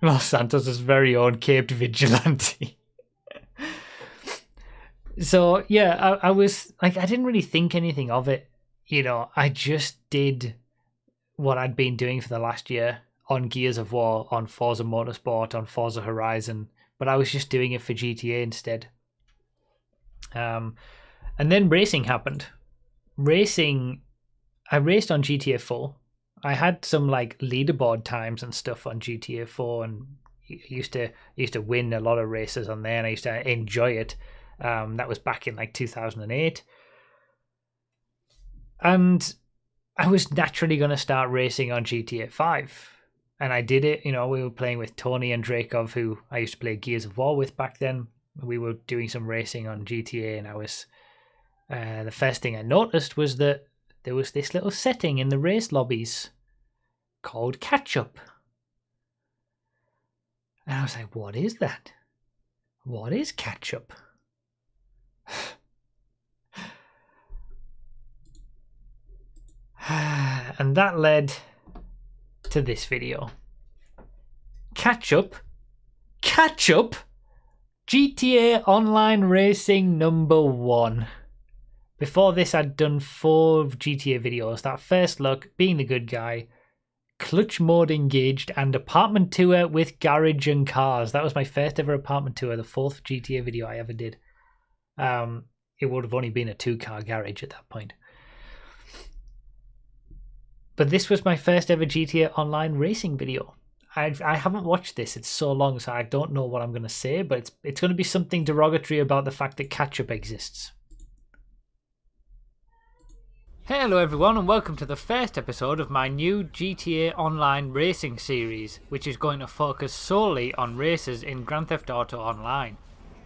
Los Santos' very own caped vigilante. So yeah, I was like, I didn't really think anything of it. You know, I just did what I'd been doing for the last year on Gears of War, on Forza Motorsport, on Forza Horizon, but I was just doing it for GTA instead. And then racing happened. I raced on GTA 4. I had some like leaderboard times and stuff on GTA 4, and used to win a lot of races on there, and I used to enjoy it. That was back in like 2008. And I was naturally going to start racing on GTA 5. And I did it. You know, we were playing with Tony and Drakov, who I used to play Gears of War with back then. We were doing some racing on GTA, and I was... the first thing I noticed was that there was this little setting in the race lobbies called catch-up. And I was like, what is that? What is catch-up? And that led to this video. Catch-up? GTA Online Racing #1. Before this, I'd done 4 GTA videos. That first look, being the good guy, clutch mode engaged, and apartment tour with garage and cars. That was my first ever apartment tour, the 4th GTA video I ever did. It would have only been a 2-car garage at that point. But this was my first ever GTA Online racing video. I haven't watched this. It's so long, so I don't know what I'm going to say, but it's going to be something derogatory about the fact that catch-up exists. Hello everyone, and welcome to the first episode of my new GTA Online racing series, which is going to focus solely on races in Grand Theft Auto Online.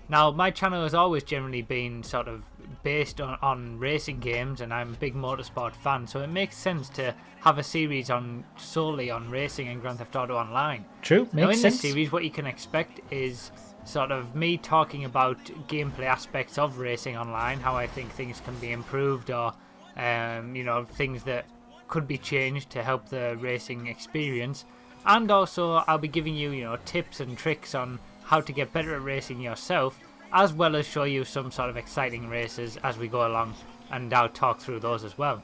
Now, my channel has always generally been sort of based on racing games, and I'm a big motorsport fan, so it makes sense to have a series solely on racing in Grand Theft Auto Online. True, now, makes in sense. this series, what you can expect is sort of me talking about gameplay aspects of racing online, how I think things can be improved, or you know, things that could be changed to help the racing experience. And also, I'll be giving you, you know, tips and tricks on how to get better at racing yourself, as well as show you some sort of exciting races as we go along, and I'll talk through those as well.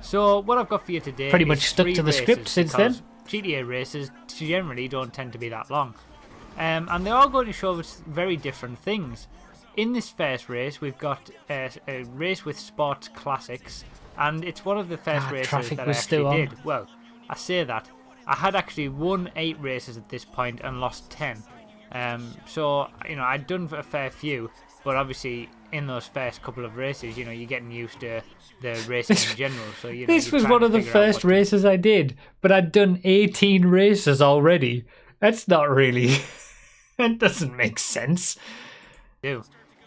So what I've got for you today Pretty is much stuck 3 to the races, script since then. GTA races generally don't tend to be that long, and they're all going to show us very different things. In this first race, we've got a race with sports classics, and it's one of the first races traffic that I was still actually on. did. Well, I say that. I had actually won 8 races at this point and lost 10. So, you know, I'd done a fair few, but obviously in those first couple of races, you know, you're getting used to the racing in general. So, you know, This you're was trying one to of the figure out first what to- races I did, but I'd done 18 races already. That's not really... That doesn't make sense. do.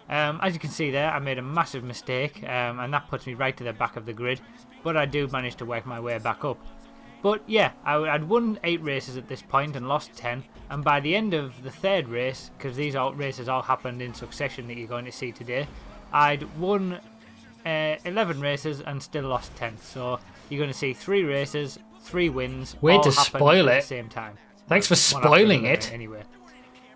As you can see there, I made a massive mistake, and that puts me right to the back of the grid, but I do manage to work my way back up. But yeah, I'd won 8 races at this point and lost 10, and by the end of the 3rd race, because these races all happened in succession that you're going to see today, I'd won 11 races and still lost 10. So you're going to see 3 races, 3 wins, Way all to happen spoil at it. the same time. Thanks for One after spoiling another, it. Anyway.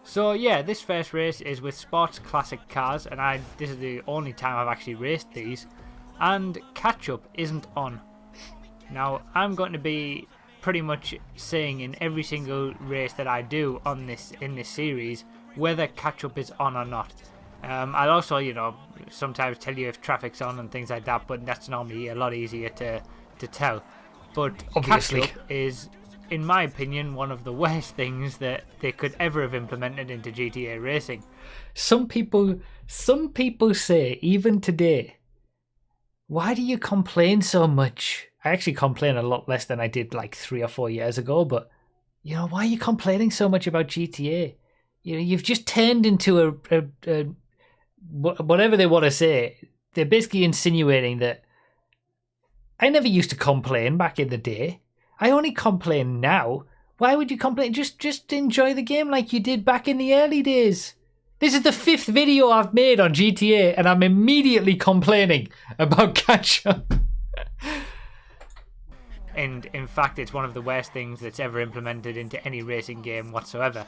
So yeah, this first race is with sports classic cars, and this is the only time I've actually raced these, and catch-up isn't on. Now, I'm going to be pretty much saying in every single race that I do in this series whether catch-up is on or not. I'll also, you know, sometimes tell you if traffic's on and things like that, but that's normally a lot easier to tell. But Obviously. catch-up is, in my opinion, one of the worst things that they could ever have implemented into GTA racing. Some people say, even today, why do you complain so much? I actually complain a lot less than I did like 3 or 4 years ago, but, you know, why are you complaining so much about GTA? you've just turned into a whatever they want to say. They're basically insinuating that I never used to complain back in the day. I only complain now. Why would you complain? Just enjoy the game like you did back in the early days. This is the 5th video I've made on GTA, and I'm immediately complaining about catch-up. And in fact, it's one of the worst things that's ever implemented into any racing game whatsoever.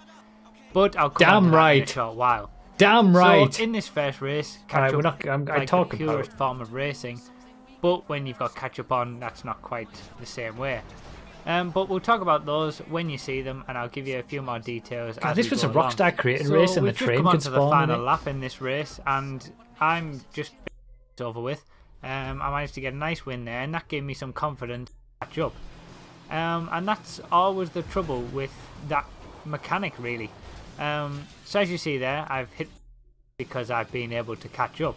But I'll come on to that in a short while. Damn right. So in this first race, catch-up like the purest form of racing. But when you've got catch-up on, that's not quite the same way. But we'll talk about those when you see them, and I'll give you a few more details. God, this was a Rockstar created race, and the train could spawn. We've just come on to the final lap in this race, and I'm just over with. I managed to get a nice win there, and that gave me some confidence to catch up. And that's always the trouble with that mechanic, really. So as you see there, I've hit because I've been able to catch up.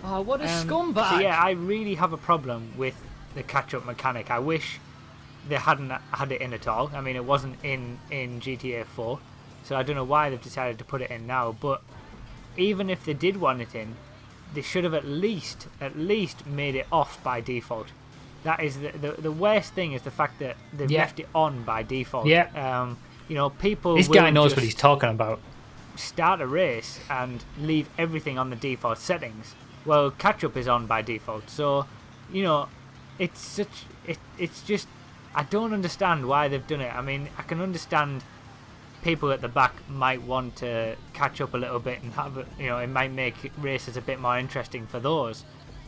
Oh, what a scumbag! So yeah, I really have a problem with the catch-up mechanic. I wish they hadn't had it in at all. I mean, it wasn't in GTA 4, so I don't know why they've decided to put it in now. But even if they did want it in, they should have at least made it off by default. That is the worst thing, is the fact that they've left it on by default. Yeah. You know, people. This guy knows what he's talking about. Start a race and leave everything on the default settings. Well, catch-up is on by default, so you know, it's just, I don't understand why they've done it. I mean, I can understand people at the back might want to catch up a little bit and have, you know, it might make races a bit more interesting for those.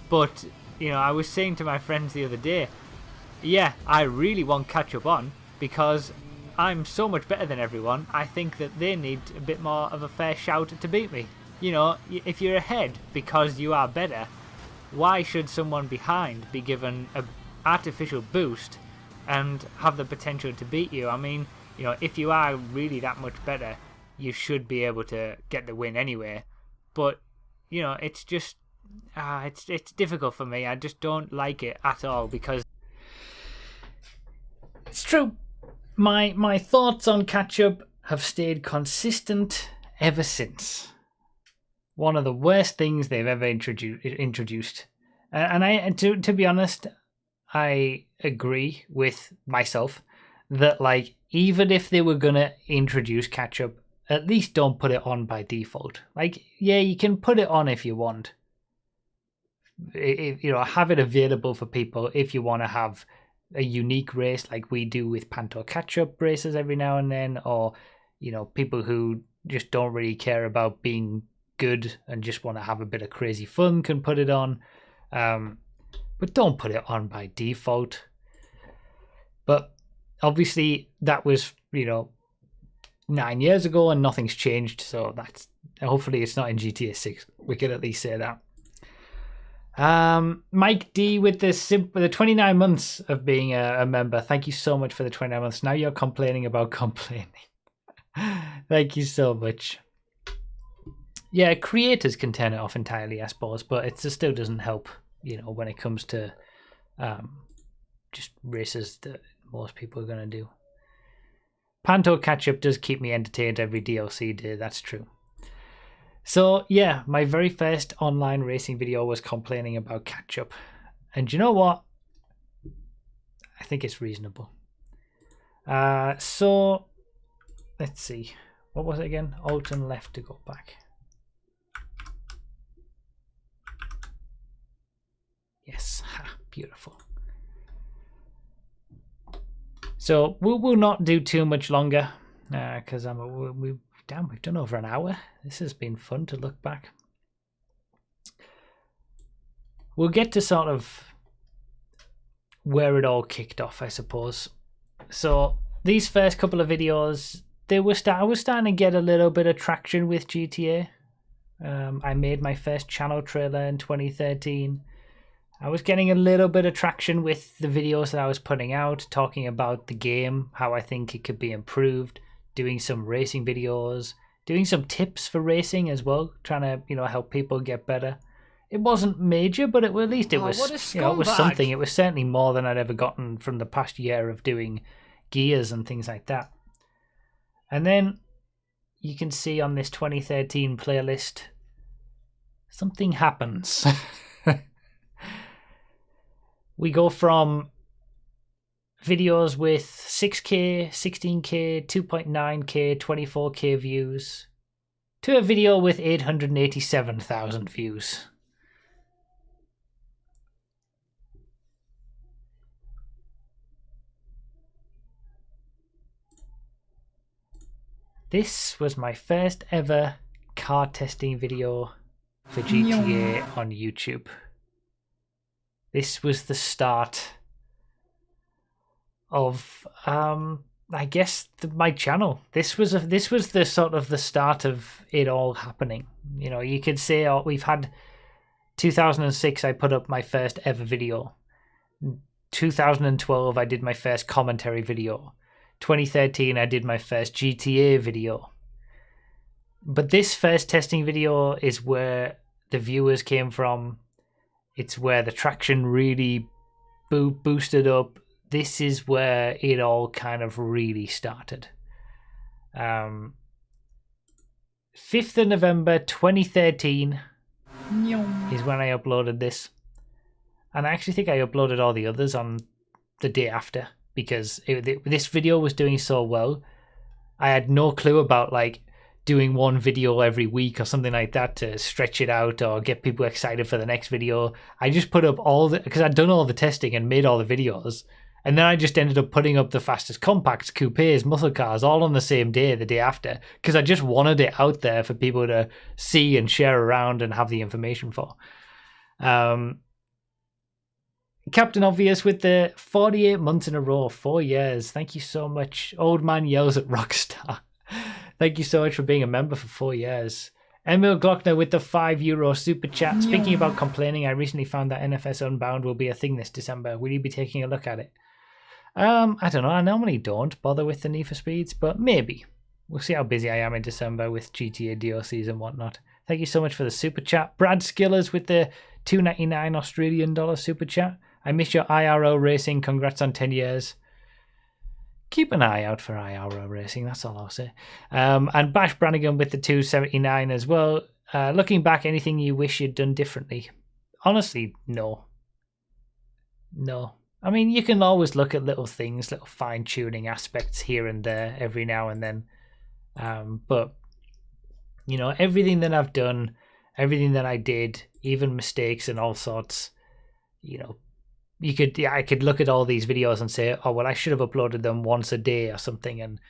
But you know, I was saying to my friends the other day, yeah, I really want catch-up on because I'm so much better than everyone. I think that they need a bit more of a fair shout to beat me. You know, if you're ahead because you are better, why should someone behind be given an artificial boost and have the potential to beat you? I mean, you know, if you are really that much better, you should be able to get the win anyway. But, you know, it's just, it's difficult for me. I just don't like it at all because... It's true. My thoughts on catch-up have stayed consistent ever since. One of the worst things they've ever introduced. And to be honest, I agree with myself that, like, even if they were going to introduce catch-up, at least don't put it on by default. Like, yeah, you can put it on if you want. You know, have it available for people if you want to have a unique race like we do with Panto catch-up races every now and then, or, you know, people who just don't really care about being good and just want to have a bit of crazy fun can put it on. But don't put it on by default. But obviously that was, you know, 9 years ago and nothing's changed, so that's, hopefully it's not in GTA 6. We could at least say that. Mike D with the 29 months of being a member. Thank you so much for the 29 months. Now you're complaining about complaining. Thank you so much. Yeah, creators can turn it off entirely, I suppose, but it still doesn't help, you know, when it comes to just races that most people are going to do. Panto catch-up does keep me entertained every DLC day, that's true. So, yeah, my very first online racing video was complaining about catch-up. And you know what? I think it's reasonable. So, let's see. What was it again? Alt and left to go back. Yes, beautiful. So we'll not do too much longer because we've done over an hour. This has been fun to look back. We'll get to sort of where it all kicked off, I suppose. So these first couple of videos, I was starting to get a little bit of traction with GTA. I made my first channel trailer in 2013. I was getting a little bit of traction with the videos that I was putting out, talking about the game, how I think it could be improved, doing some racing videos, doing some tips for racing as well, trying to, you know, help people get better. It wasn't major, but at least it was, you know, it was something. It was certainly more than I'd ever gotten from the past year of doing gears and things like that. And then you can see on this 2013 playlist, something happens. We go from videos with 6K, 16K, 2.9K, 24K views to a video with 887,000 views. This was my first ever car testing video for GTA on YouTube. This was the start of, I guess, my channel. This was the sort of the start of it all happening. You know, you could say we've had 2006. I put up my first ever video. 2012, I did my first commentary video. 2013, I did my first GTA video. But this first testing video is where the viewers came from. It's where the traction really boosted up. This is where it all kind of really started. 5th of November 2013 is when I uploaded this. And I actually think I uploaded all the others on the day after, because this video was doing so well. I had no clue about like doing one video every week or something like that to stretch it out or get people excited for the next video. I just put up because I'd done all the testing and made all the videos, and then I just ended up putting up the fastest compacts, coupes, muscle cars all on the same day, the day after, because I just wanted it out there for people to see and share around and have the information for. Captain Obvious with the 48 months in a row, 4 years. Thank you so much. Old Man Yells at Rockstar. Thank you so much for being a member for 4 years. Emil Glockner with the €5 super chat. Speaking about complaining, I recently found that NFS Unbound will be a thing this December. Will you be taking a look at it? I don't know. I normally don't bother with the Need for Speeds, but maybe. We'll see how busy I am in December with GTA DLCs and whatnot. Thank you so much for the super chat. Brad Skillers with the $2.99 Australian dollar super chat. I miss your IRL racing. Congrats on 10 years. Keep an eye out for IRL racing. That's all I'll say. And Bash Brannigan with the $2.79 as well. Looking back, anything you wish you'd done differently? Honestly, no. No. I mean, you can always look at little things, little fine-tuning aspects here and there every now and then. But, you know, everything that I've done, everything that I did, even mistakes and all sorts, you know, I could look at all these videos and say, oh, well, I should have uploaded them once a day or something and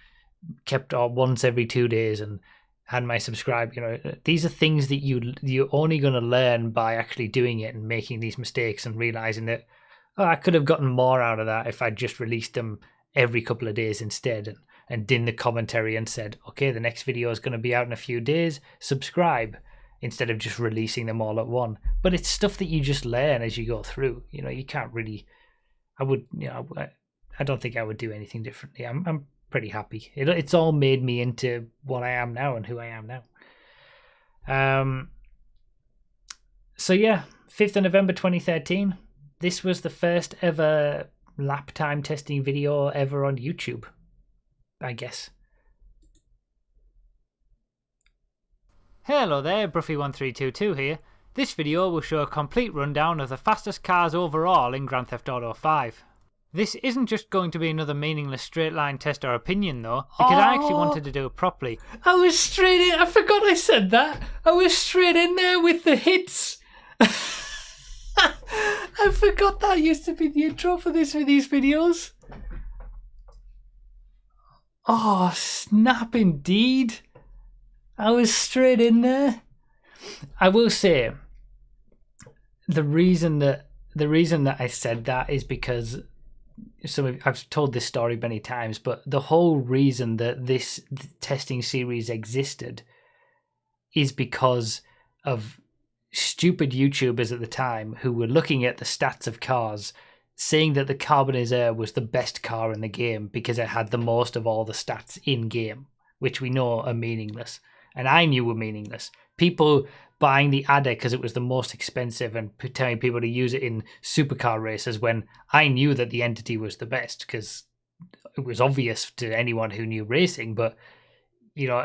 kept once every 2 days and had my subscribe. You know, these are things that you're only going to learn by actually doing it and making these mistakes and realizing that, oh, I could have gotten more out of that if I just released them every couple of days instead and did the commentary and said, okay, the next video is going to be out in a few days, subscribe, instead of just releasing them all at once. But it's stuff that you just learn as you go through. You know, you can't really, I don't think I would do anything differently. I'm pretty happy. It's all made me into what I am now and who I am now. So yeah, 5th of November 2013. This was the first ever lap time testing video ever on YouTube, I guess. Hello there, Bruffy1322 here. This video will show a complete rundown of the fastest cars overall in Grand Theft Auto 5. This isn't just going to be another meaningless straight line test or opinion though, because I actually wanted to do it properly. I was straight in, I forgot I said that. I was straight in there with the hits. I forgot that used to be the intro for these videos. Oh, snap indeed. I was straight in there. I will say, the reason that I said that is because I've told this story many times, but the whole reason that this testing series existed is because of stupid YouTubers at the time who were looking at the stats of cars, saying that the Carbonizeur was the best car in the game because it had the most of all the stats in game, which we know are meaningless. And I knew were meaningless. People buying the adder because it was the most expensive and telling people to use it in supercar races when I knew that the entity was the best because it was obvious to anyone who knew racing. But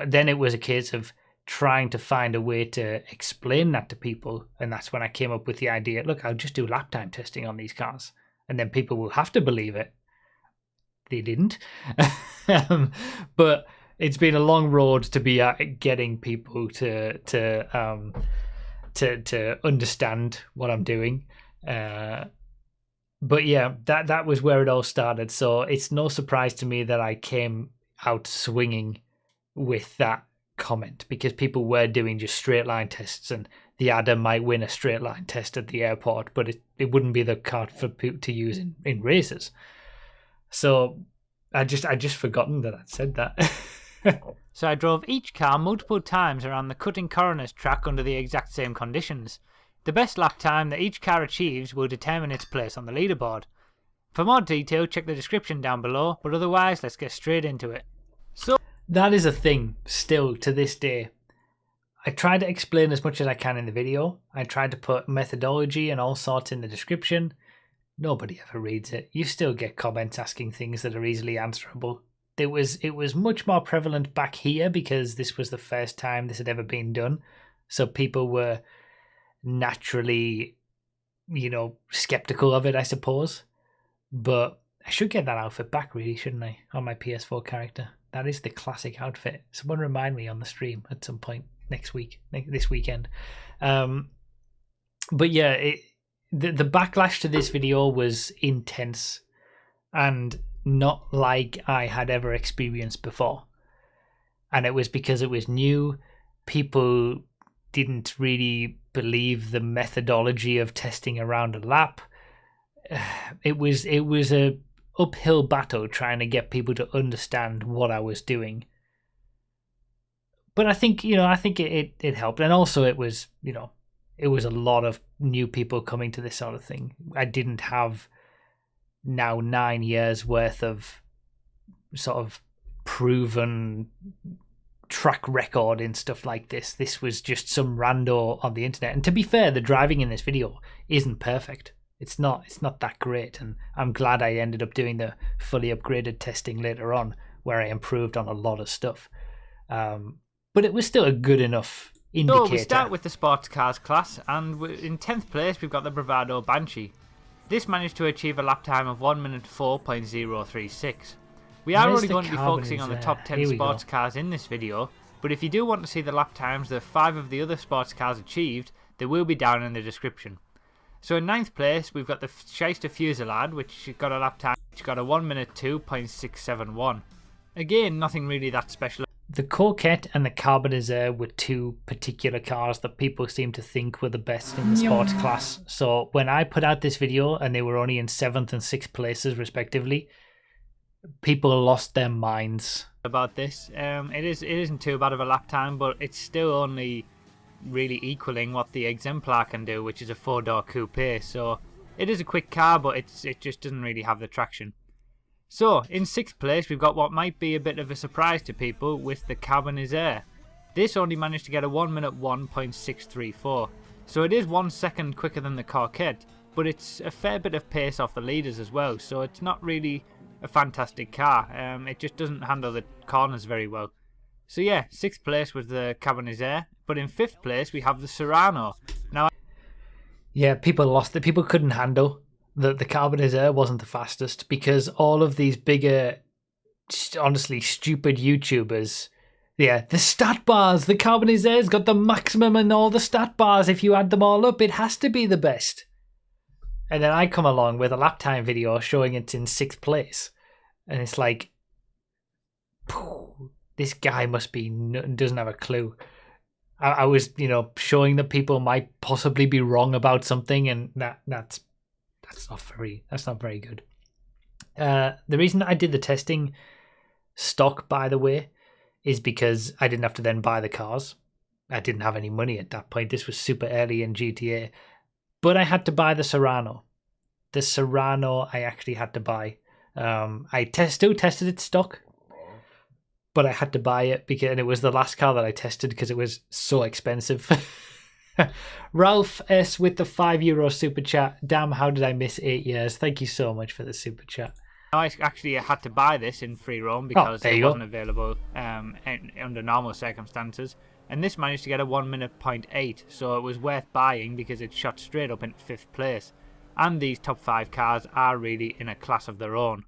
then it was a case of trying to find a way to explain that to people. And that's when I came up with the idea, look, I'll just do lap time testing on these cars. And then people will have to believe it. They didn't. But it's been a long road to be getting people to understand what I'm doing. But yeah, that was where it all started. So it's no surprise to me that I came out swinging with that comment, because people were doing just straight line tests, and the Adam might win a straight line test at the airport, but it wouldn't be the car for people to use in races. So I just forgotten that I'd said that. So I drove each car multiple times around the cutting coroner's track under the exact same conditions. The best lap time that each car achieves will determine its place on the leaderboard. For more detail, check the description down below, but otherwise, let's get straight into it. So that is a thing still to this day. I try to explain as much as I can in the video. I tried to put methodology and all sorts in the description. Nobody ever reads it. You still get comments asking things that are easily answerable. It was much more prevalent back here because this was the first time this had ever been done. So people were naturally, skeptical of it, I suppose. But I should get that outfit back, really, shouldn't I? On my PS4 character. That is the classic outfit. Someone remind me on the stream at some point this weekend. But yeah, the backlash to this video was intense and not like I had ever experienced before. And it was because it was new. People didn't really believe the methodology of testing around a lap. It was a uphill battle trying to get people to understand what I was doing. But I think it helped. And also it was a lot of new people coming to this sort of thing. I didn't have now 9 years worth of sort of proven track record in stuff like this. This was just some rando on the internet. And to be fair, the driving in this video isn't perfect. It's not that great, and I'm glad I ended up doing the fully upgraded testing later on, where I improved on a lot of stuff. But it was still a good enough indicator. So we start with the sports cars class, and in 10th place we've got the Bravado Banshee. This managed to achieve a lap time of 1 minute 4.036. We are only going to be focusing on the top 10 sports cars in this video, but if you do want to see the lap times that 5 of the other sports cars achieved, they will be down in the description. So in 9th place, we've got the Shyster Fusillade, which got a lap time, which got a 1 minute 2.671. Again, nothing really that special. The Coquette and the Carbonizer were two particular cars that people seem to think were the best in the sports class. So when I put out this video and they were only in 7th and 6th places respectively, people lost their minds about this. It isn't too bad of a lap time, but it's still only really equaling what the Exemplar can do, which is a 4-door coupe. So it is a quick car, but it just doesn't really have the traction. So in 6th place we've got what might be a bit of a surprise to people with the Carbonizer. This only managed to get a 1 minute 1.634. So it is 1 second quicker than the Coquette, but it's a fair bit of pace off the leaders as well, so it's not really a fantastic car. It just doesn't handle the corners very well. So yeah, 6th place was the Carbonizer, but in 5th place we have the Serrano. Now, yeah, people lost it. People couldn't handle the Carbonizer wasn't the fastest, because all of these bigger, honestly stupid YouTubers, the stat bars, the Carbonizer's got the maximum and all the stat bars. If you add them all up, it has to be the best. And then I come along with a lap time video showing it's in 6th place, and it's like, this guy doesn't have a clue. I was, showing that people might possibly be wrong about something, and that's not very good. The reason I did the testing stock, by the way, is because I didn't have to then buy the cars. I didn't have any money at that point. This was super early in GTA, but I had to buy the Serrano. The Serrano I actually had to buy. I still tested it stock, but I had to buy it and it was the last car that I tested because it was so expensive. Ralph S with the €5 super chat. Damn, how did I miss 8 years? Thank you so much for the super chat. Now, I actually had to buy this in free roam because there it you wasn't go. available under normal circumstances. And this managed to get a 1 minute 0.8, so it was worth buying because it shot straight up into 5th place. And these top 5 cars are really in a class of their own.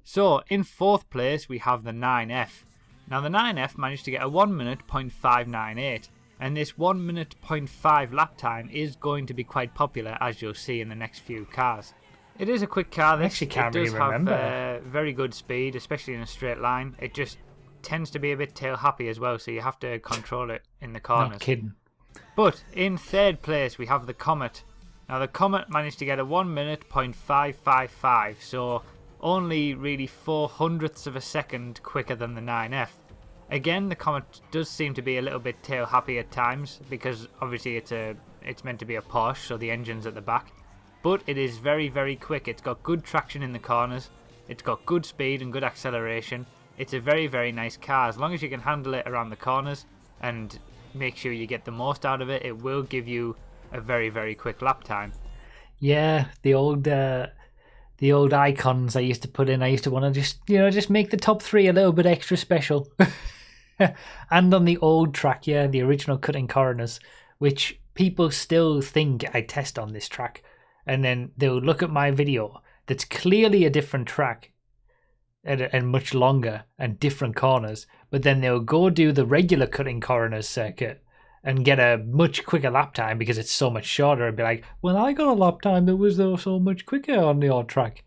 So in 4th place we have the 9F. Now the 9F managed to get a 1 minute 0.598, and this 1 minute 0.5 lap time is going to be quite popular, as you'll see in the next few cars. It is a quick car. This Actually can't it does really remember. have very good speed, especially in a straight line. It just tends to be a bit tail happy as well, so you have to control it in the corners. Not kidding. But in 3rd place we have the Comet. Now the Comet managed to get a 1 minute 0.555, so only really 0.04 of a second quicker than the 9F. Again, the Comet does seem to be a little bit tail happy at times because obviously it's meant to be a Porsche, so the engine's at the back. But it is very, very quick. It's got good traction in the corners. It's got good speed and good acceleration. It's a very, very nice car. As long as you can handle it around the corners and make sure you get the most out of it, it will give you a very, very quick lap time. Yeah, the old icons I used to put in. I used to want to just make the top 3 a little bit extra special. And on the old track, yeah, the original Cutting Coroners, which people still think I test on this track. And then they'll look at my video that's clearly a different track and much longer and different corners, but then they'll go do the regular Cutting Coroners circuit and get a much quicker lap time because it's so much shorter, and be like, well, I got a lap time that was so much quicker on the old track.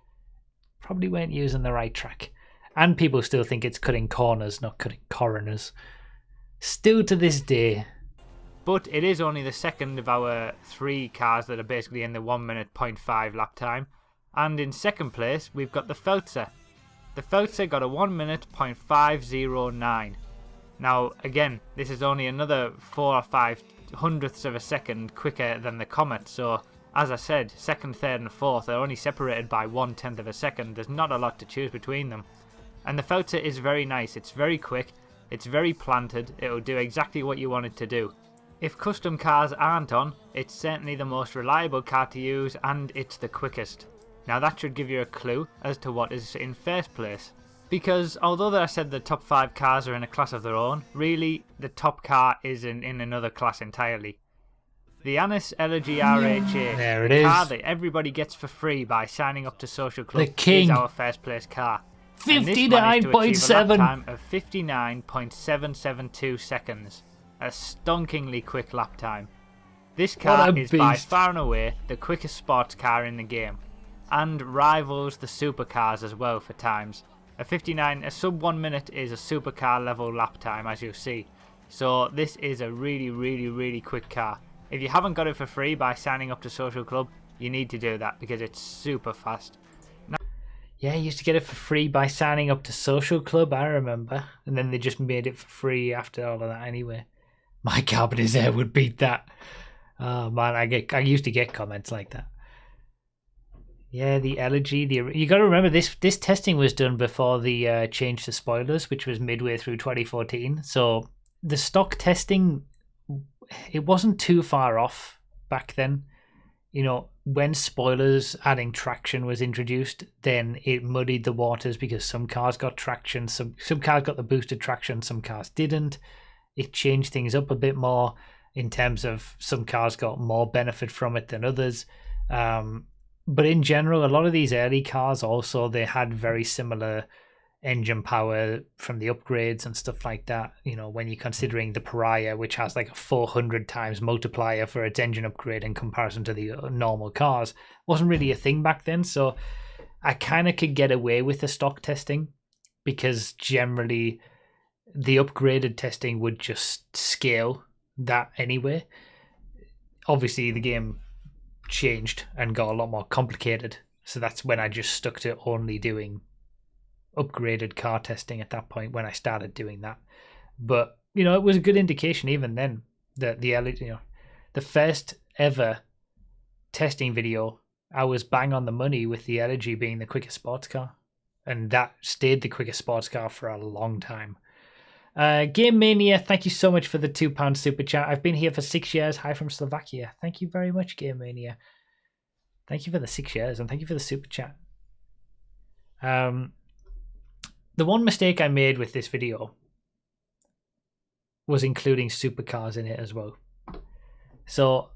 Probably weren't using the right track. And people still think it's Cutting Corners, not Cutting Coroners. Still to this day. But it is only the second of our 3 cars that are basically in the 1 minute 0.5 lap time. And in 2nd place, we've got the Feltzer. The Feltzer got a 1 minute 0.509. Now, again, this is only another 4 or 5 hundredths of a second quicker than the Comet. So, as I said, 2nd, 3rd and 4th are only separated by 1/10 of a second. There's not a lot to choose between them. And the Feltzer is very nice. It's very quick. It's very planted. It'll do exactly what you want it to do. If custom cars aren't on, it's certainly the most reliable car to use, and it's the quickest. Now that should give you a clue as to what is in 1st place. Because although that I said the top 5 cars are in a class of their own, really the top car is in another class entirely. The Anis Elegy RHA, There it the is. car that everybody gets for free by signing up to Social Club, The king. is our 1st place car. And this managed to achieve a lap 59.7. time of 59.772 seconds. A stonkingly quick lap time. This car What a is by beast. far and away the quickest sports car in the game, and rivals the supercars as well for times. A sub 1 minute is a supercar level lap time, as you'll see. So this is a really, really, really quick car. If you haven't got it for free by signing up to Social Club, you need to do that because it's super fast. Yeah, I used to get it for free by signing up to Social Club, I remember. And then they just made it for free after all of that anyway. My Carbona's Air would beat that. Oh man, I used to get comments like that. Yeah, the Elegy. You got to remember this testing was done before the change to spoilers, which was midway through 2014. So the stock testing, it wasn't too far off back then. You know, when spoilers adding traction was introduced, then it muddied the waters because some cars got traction, some cars got the boosted traction, some cars didn't. It changed things up a bit more in terms of some cars got more benefit from it than others. But in general, a lot of these early cars also, they had very similar engine power from the upgrades and stuff like that. You know, when you're considering the Pariah, which has like a 400 times multiplier for its engine upgrade in comparison to the normal cars, wasn't really a thing back then. So I kind of could get away with the stock testing because generally the upgraded testing would just scale that anyway. Obviously, the game changed and got a lot more complicated. So that's when I just stuck to only doing upgraded car testing at that point when I started doing that. But, you know, it was a good indication even then that the first ever testing video, I was bang on the money with the Elegy being the quickest sports car. And that stayed the quickest sports car for a long time. Game Mania, thank you so much for the £2 super chat. I've been here for 6 years. Hi from Slovakia. Thank you very much, Game Mania. Thank you for the 6 years and thank you for the super chat. The one mistake I made with this video was including supercars in it as well. So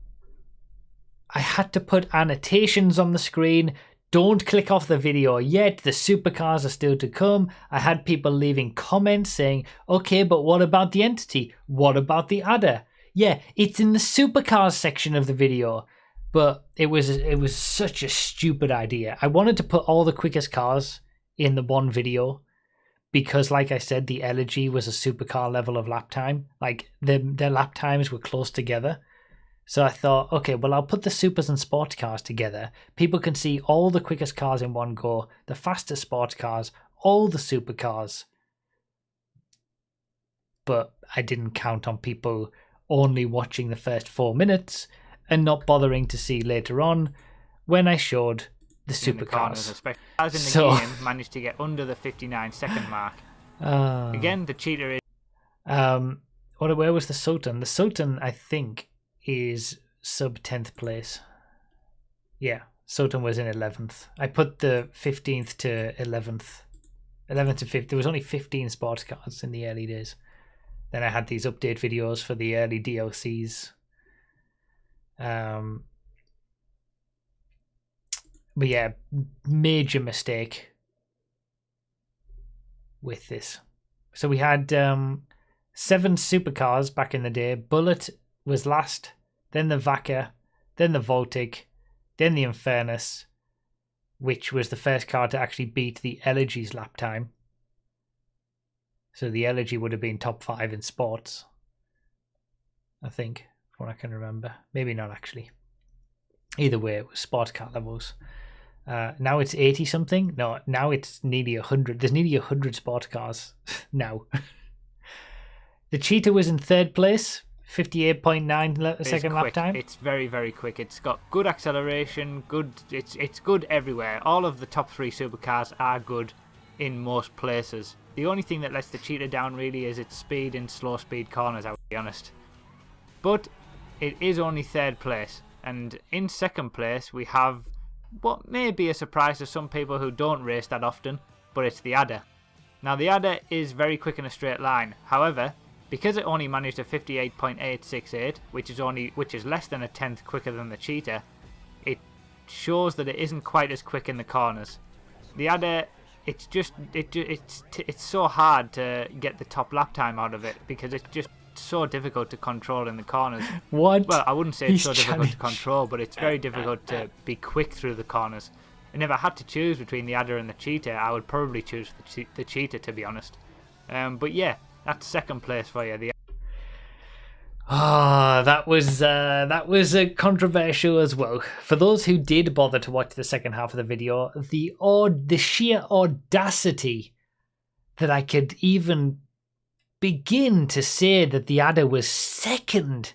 I had to put annotations on the screen. Don't click off the video yet. The supercars are still to come. I had people leaving comments saying, okay, but what about the entity? What about the adder? Yeah, it's in the supercars section of the video. But it was such a stupid idea. I wanted to put all the quickest cars in the one video because, like I said, the Elegy was a supercar level of lap time. Like, their lap times were close together. So I thought, okay, well, I'll put the supers and sports cars together. People can see all the quickest cars in one go, the fastest sports cars, all the supercars. But I didn't count on people only watching the first 4 minutes and not bothering to see later on when I showed the supercars. Especially as in the game, managed to get under the 59-second mark. Again, the cheater is... Where was the Sultan? The Sultan, I think, is sub 10th place. Yeah, Sultan was in 11th. I put the 15th to 11th. 11th to 5th. There was only 15 sports cars in the early days. Then I had these update videos for the early DLCs. But yeah, major mistake with this. So we had 7 supercars back in the day. Bullet was last, then the Vaca, then the Voltic, then the Infernus, which was the first car to actually beat the Elegy's lap time. So the Elegy would have been top 5 in sports, I think, from what I can remember. Maybe not actually. Either way, it was sports car levels. Now it's 80 something. No, now it's nearly 100. There's nearly 100 sports cars now. The Cheetah was in 3rd place, 58.9 second lap time. It's very, very quick. It's got good acceleration, good. It's good everywhere. All of the top 3 supercars are good in most places. The only thing that lets the Cheetah down really is its speed in slow speed corners, I would be honest. But it is only 3rd place, and in 2nd place we have what may be a surprise to some people who don't race that often, but it's the Adder. Now the Adder is very quick in a straight line. However, because it only managed a 58.868, which is less than a tenth quicker than the Cheetah, it shows that it isn't quite as quick in the corners. The Adder, it's so hard to get the top lap time out of it because it's just so difficult to control in the corners. What? Well, I wouldn't say it's so difficult to control, but it's very difficult to be quick through the corners. And if I had to choose between the Adder and the Cheetah, I would probably choose the Cheetah, to be honest. But yeah, that's 2nd place for you. That was controversial as well. For those who did bother to watch the second half of the video, the sheer audacity that I could even begin to say that the Adder was 2nd,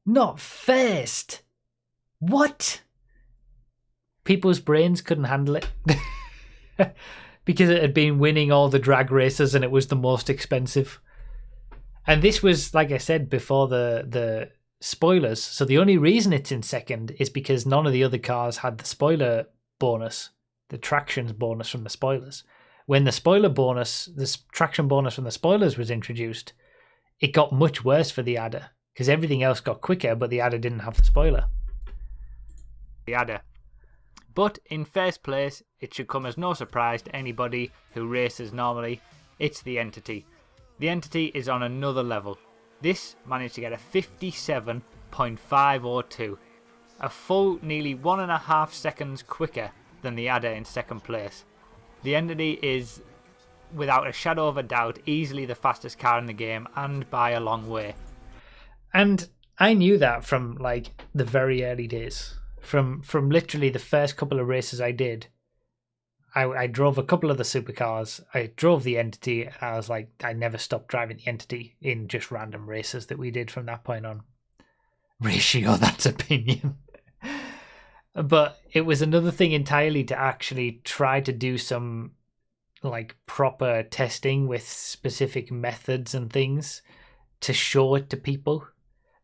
not 1st. What? People's brains couldn't handle it. Because it had been winning all the drag races and it was the most expensive. And this was, like I said, before the spoilers. So the only reason it's in 2nd is because none of the other cars had the spoiler bonus, the traction bonus from the spoilers. When the spoiler bonus, the traction bonus from the spoilers was introduced, it got much worse for the Adder because everything else got quicker, but the Adder didn't have the spoiler. The Adder. But in 1st place, it should come as no surprise to anybody who races normally, it's the Entity. The Entity is on another level. This managed to get a 57.502, a full nearly 1.5 seconds quicker than the Adder in 2nd place. The Entity is, without a shadow of a doubt, easily the fastest car in the game, and by a long way. And I knew that from like the very early days. From literally the first couple of races I did, I drove a couple of the supercars. I drove the Entity, and I was like, I never stopped driving the Entity in just random races that we did from that point on. Ratio, that's opinion. But it was another thing entirely to actually try to do some like proper testing with specific methods and things to show it to people.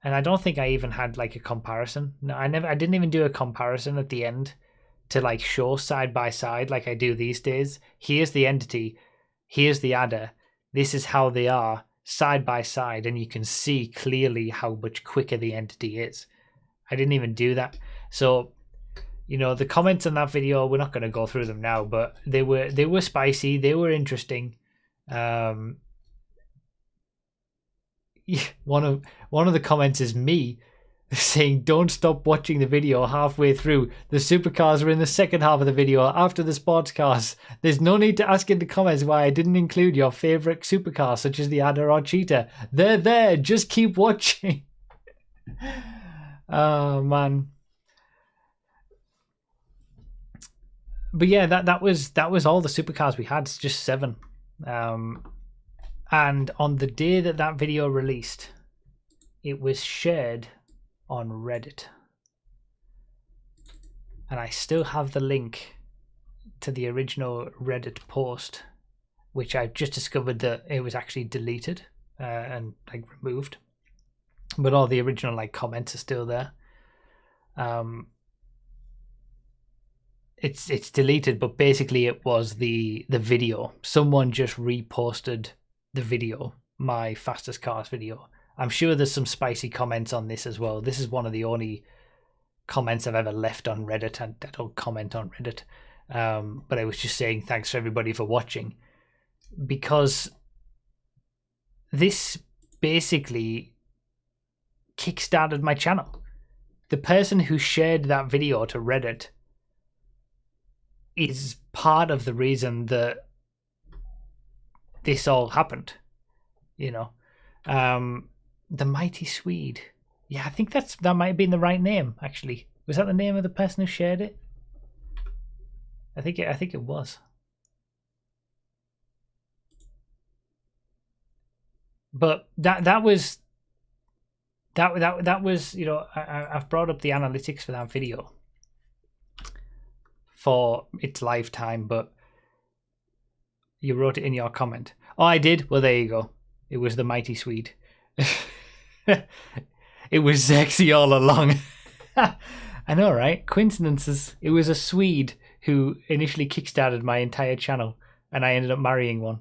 And I don't think I even had like a comparison. No, I didn't even do a comparison at the end to like show side by side like I do these days. Here's the entity, here's the adder. This is how they are side by side, and you can see clearly how much quicker the entity is. I didn't even do that. So, you know, the comments on that video, we're not going to go through them now, but they were spicy, they were interesting. One of the comments is me saying, "Don't stop watching the video halfway through. The supercars are in the second half of the video after the sports cars. There's no need to ask in the comments why I didn't include your favorite supercars such as the Adder or Cheetah. They're there. Just keep watching." Oh man. But yeah, that was all the supercars we had. It's just 7. And on the day that video released, it was shared on Reddit. And I still have the link to the original Reddit post, which I've just discovered that it was actually deleted and like removed. But all the original like comments are still there. It's deleted, but basically it was the video. Someone just reposted the video, my fastest cars video. I'm sure there's some spicy comments on this as well. This is one of the only comments I've ever left on Reddit. I don't comment on Reddit, but I was just saying thanks for everybody for watching, because this basically kickstarted my channel. The person who shared that video to Reddit is part of the reason that this all happened, you know. The Mighty Swede. Yeah, I think that might have been the right name, actually. Was that the name of the person who shared it? I think it was. But that was, you know, I've brought up the analytics for that video for its lifetime, but you wrote it in your comment. Oh, I did? Well, there you go. It was the Mighty Swede. It was sexy all along. I know, right? Coincidences. It was a Swede who initially kickstarted my entire channel, and I ended up marrying one.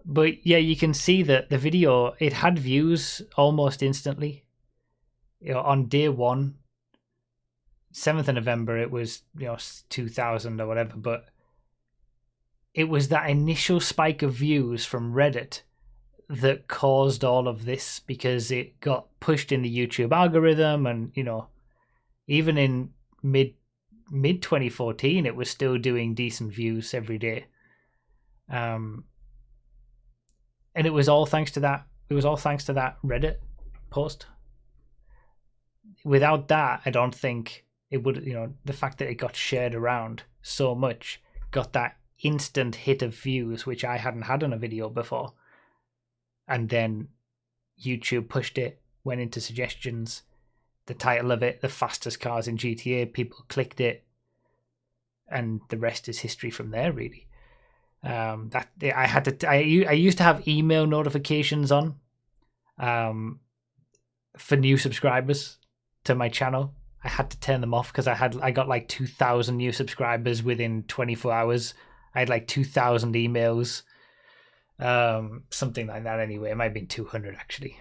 But yeah, you can see that the video, it had views almost instantly. You know, on day 1, 7th of November, it was, you know, 2,000 or whatever, but it was that initial spike of views from Reddit that caused all of this, because it got pushed in the YouTube algorithm, and, you know, even in mid 2014, it was still doing decent views every day. And it was all thanks to that. It was all thanks to that Reddit post. Without that, I don't think it would, you know, the fact that it got shared around so much, got that instant hit of views, which I hadn't had on a video before. And then YouTube pushed it, went into suggestions, the title of it, the fastest cars in GTA, people clicked it, and the rest is history from there, really. I used to have email notifications on for new subscribers to my channel. I had to turn them off because I got like 2,000 new subscribers within 24 hours. I had like 2,000 emails, something like that. Anyway, it might have been 200 actually.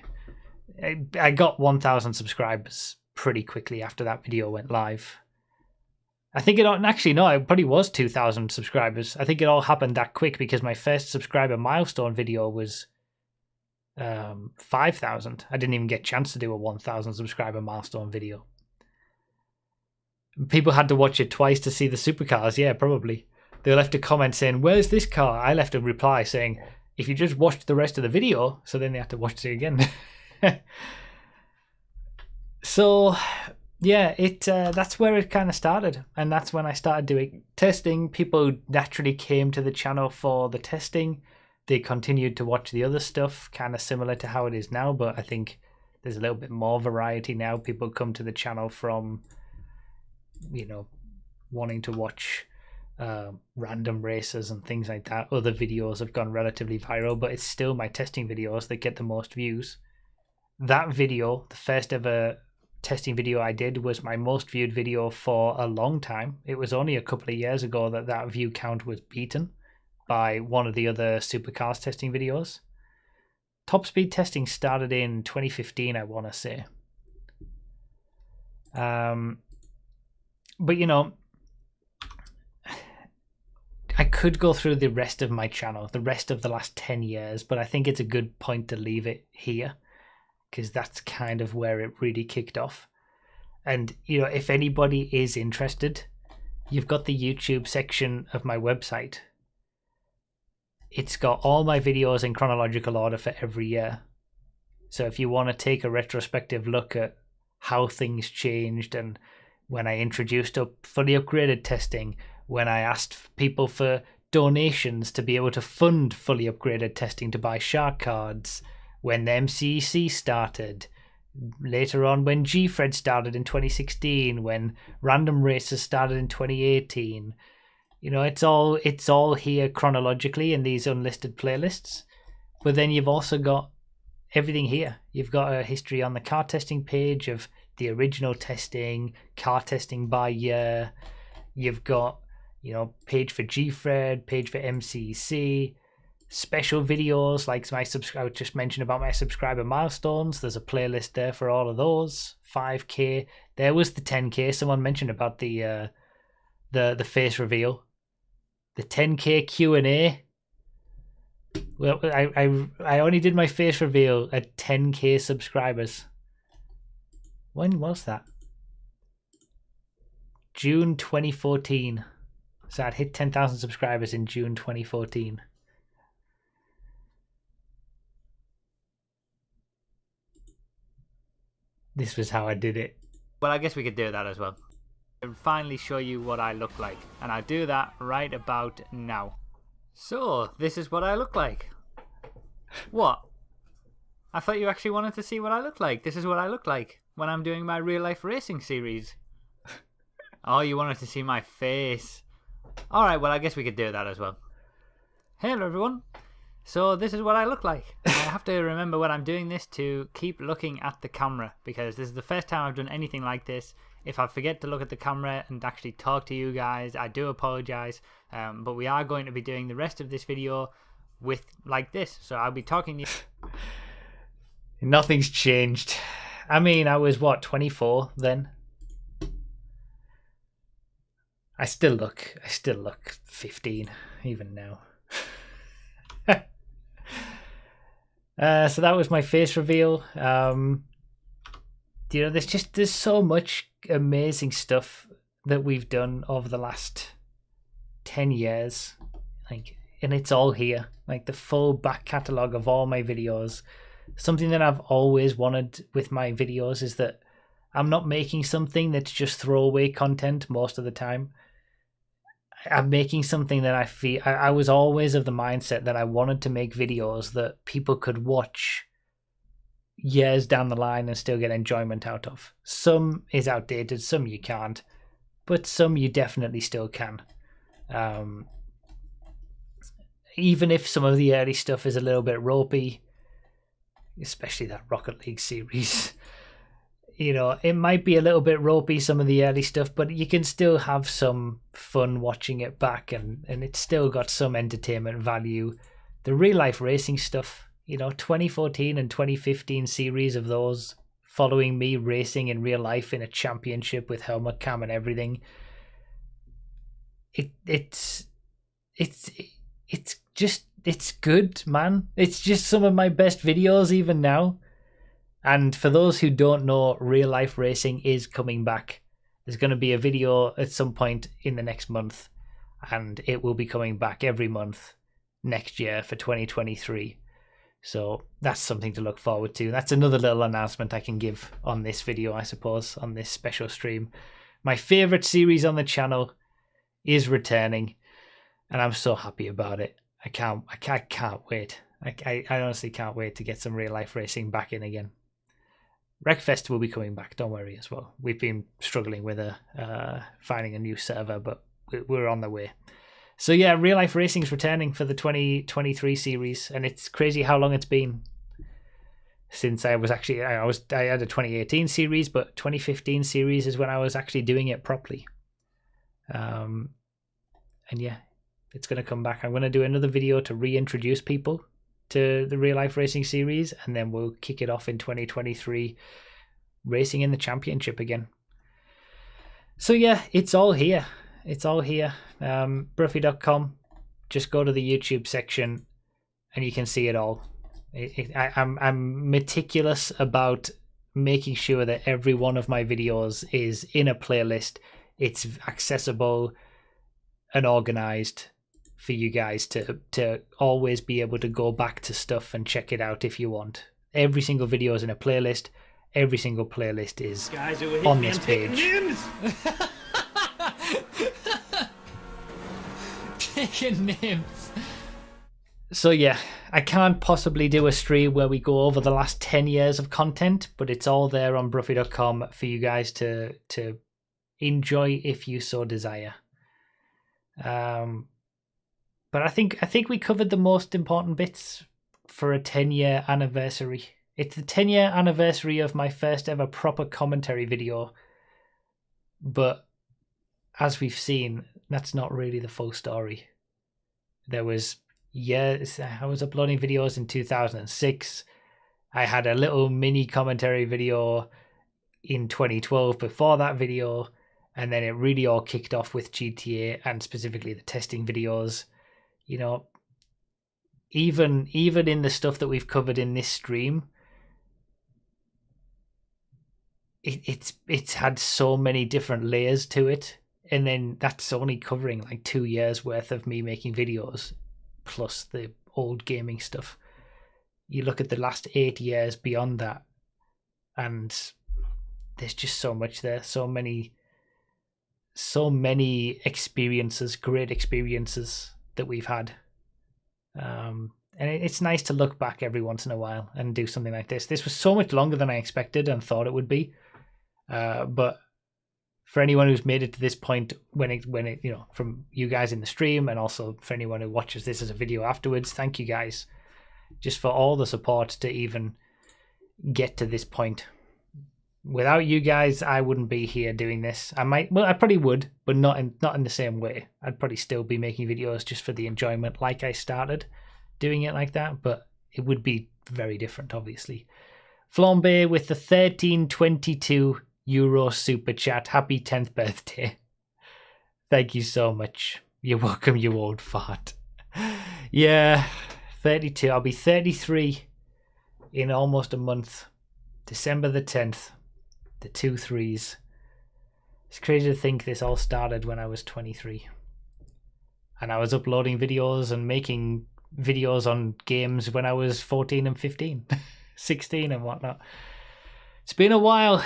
I got 1,000 subscribers pretty quickly after that video went live. I think it actually, no, it probably was 2,000 subscribers. I think it all happened that quick because my first subscriber milestone video was 5,000. I didn't even get a chance to do a 1,000 subscriber milestone video. People had to watch it twice to see the supercars. Yeah, probably. They left a comment saying, "Where's this car?" I left a reply saying, "If you just watched the rest of the video," so then they had to watch it again. So yeah, that's where it kind of started, and that's when I started doing testing. People naturally came to the channel for the testing. They continued to watch the other stuff, kind of similar to how it is now, but I think there's a little bit more variety now. People come to the channel from, you know, wanting to watch random races and things like that. Other videos have gone relatively viral, but it's still my testing videos that get the most views. That video, the first ever testing video I did was my most viewed video for a long time. It was only a couple of years ago that view count was beaten by one of the other supercars testing videos. Top speed testing started in 2015, I want to say. But you know, I could go through the rest of my channel, the rest of the last 10 years, but I think it's a good point to leave it here, because that's kind of where it really kicked off. And, you know, if anybody is interested, you've got the YouTube section of my website. It's got all my videos in chronological order for every year. So if you want to take a retrospective look at how things changed, and when I introduced fully upgraded testing, when I asked people for donations to be able to fund fully upgraded testing to buy shark cards, when the MCEC started, later on when GFred started in 2016, when random races started in 2018. You know, it's all here chronologically in these unlisted playlists. But then you've also got everything here. You've got a history on the car testing page of the original testing, car testing by year. You've got, you know, page for GFred, page for MCEC, special videos like I just mentioned about my subscriber milestones. There's a playlist there for all of those. 5K. There was the 10K. Someone mentioned about the face reveal. The 10K Q&A. Well, I only did my face reveal at 10K subscribers. When was that? June 2014. So I'd hit 10,000 subscribers in June 2014. This was how I did it. Well, I guess we could do that as well. And finally show you what I look like. And I'll do that right about now. So, this is what I look like. What? I thought you actually wanted to see what I look like. This is what I look like when I'm doing my real life racing series. Oh, you wanted to see my face. Alright, well, I guess we could do that as well. Hello, everyone. So this is what I look like. I have to remember when I'm doing this to keep looking at the camera, because this is the first time I've done anything like this. If I forget to look at the camera and actually talk to you guys, I do apologize. But we are going to be doing the rest of this video with like this. So I'll be talking to you. Nothing's changed. I mean, I was what, 24 then? I still look 15 even now. So that was my face reveal. You know, there's so much amazing stuff that we've done over the last 10 years, like, and it's all here, like the full back catalogue of all my videos. Something that I've always wanted with my videos is that I'm not making something that's just throwaway content most of the time. I'm making something that I feel, I was always of the mindset that I wanted to make videos that people could watch years down the line and still get enjoyment out of. Some is outdated, some you can't, but some you definitely still can. Even if some of the early stuff is a little bit ropey, especially that Rocket League series. You know, it might be a little bit ropey, some of the early stuff, but you can still have some fun watching it back, and it's still got some entertainment value. The real life racing stuff, you know, 2014 and 2015 series of those, following me racing in real life in a championship with helmet cam and everything. It's good, man. It's just some of my best videos even now. And for those who don't know, real life racing is coming back. There's going to be a video at some point in the next month, and it will be coming back every month next year for 2023. So that's something to look forward to. That's another little announcement I can give on this video, I suppose, on this special stream. My favorite series on the channel is returning, and I'm so happy about it. I can't wait. I honestly can't wait to get some real life racing back in again. Wreckfest will be coming back, don't worry, as well. We've been struggling with finding a new server, but we're on the way. So yeah, real life racing is returning for the 2023 series, and it's crazy how long it's been. since I had a 2018 series, but 2015 series is when I was actually doing it properly. And yeah, it's going to come back. I'm going to do another video to reintroduce people to the Real Life Racing series, and then we'll kick it off in 2023, racing in the championship again. So yeah, it's all here. It's all here. Bruffy.com. Just go to the YouTube section and you can see it all. I'm meticulous about making sure that every one of my videos is in a playlist. It's accessible and organized for you guys to always be able to go back to stuff and check it out if you want. Every single video is in a playlist. Every single playlist is on this page. Taking names. So yeah, I can't possibly do a stream where we go over the last 10 years of content, but it's all there on Bruffy.com for you guys to enjoy if you so desire. But I think we covered the most important bits for a 10-year anniversary. It's the 10-year anniversary of my first ever proper commentary video. But as we've seen, that's not really the full story. There was years, I was uploading videos in 2006. I had a little mini commentary video in 2012 before that video. And then it really all kicked off with GTA and specifically the testing videos. You know, even in the stuff that we've covered in this stream, it's had so many different layers to it. And then that's only covering like 2 years worth of me making videos, plus the old gaming stuff. You look at the last 8 years beyond that, and there's just so much there. So many experiences, great experiences that we've had. And it's nice to look back every once in a while and do something like this. This was so much longer than I expected and thought it would be. But for anyone who's made it to this point, when it, you know, from you guys in the stream, and also for anyone who watches this as a video afterwards, thank you guys just for all the support to even get to this point. Without you guys, I wouldn't be here doing this. I probably would, but not in the same way. I'd probably still be making videos just for the enjoyment, like I started doing it like that, but it would be very different, obviously. Flambe with the 1322 euro super chat. Happy 10th birthday. Thank you so much. You're welcome, you old fart. Yeah, 32. I'll be 33 in almost a month. December the 10th. The 2 3s. It's crazy to think this all started when I was 23. And I was uploading videos and making videos on games when I was 14 and 15. 16 and whatnot. It's been a while.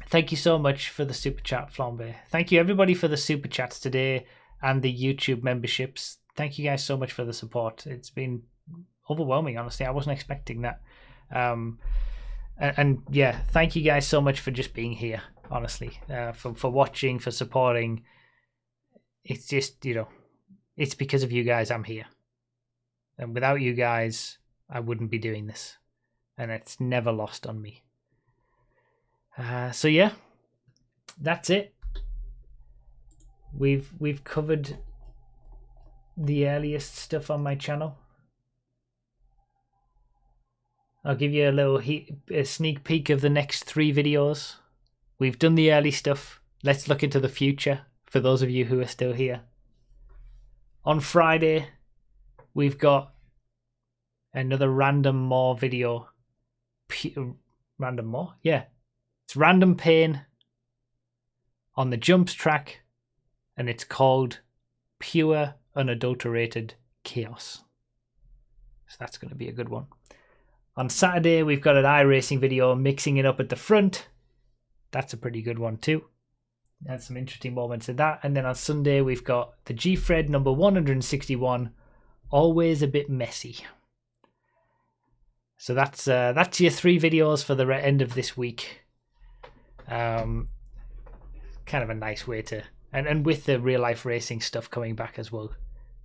Thank you so much for the super chat, Flambe. Thank you everybody for the super chats today and the YouTube memberships. Thank you guys so much for the support. It's been overwhelming, honestly. I wasn't expecting that. And yeah, thank you guys so much for just being here, honestly, for watching, for supporting. It's just, you know, it's because of you guys I'm here. And without you guys, I wouldn't be doing this. And it's never lost on me. So yeah, that's it. We've covered the earliest stuff on my channel. I'll give you a sneak peek of the next 3 videos. We've done the early stuff. Let's look into the future for those of you who are still here. On Friday, we've got another random more video. Random more? Yeah. It's Random Pain on the Jumps track, and it's called Pure Unadulterated Chaos. So that's going to be a good one. On Saturday, we've got an iRacing video mixing it up at the front. That's a pretty good one too. Had some interesting moments in that. And then on Sunday, we've got the G-Fred number 161, Always a Bit Messy. So that's your 3 videos for the end of this week. Kind of a nice way to, and with the real life racing stuff coming back as well,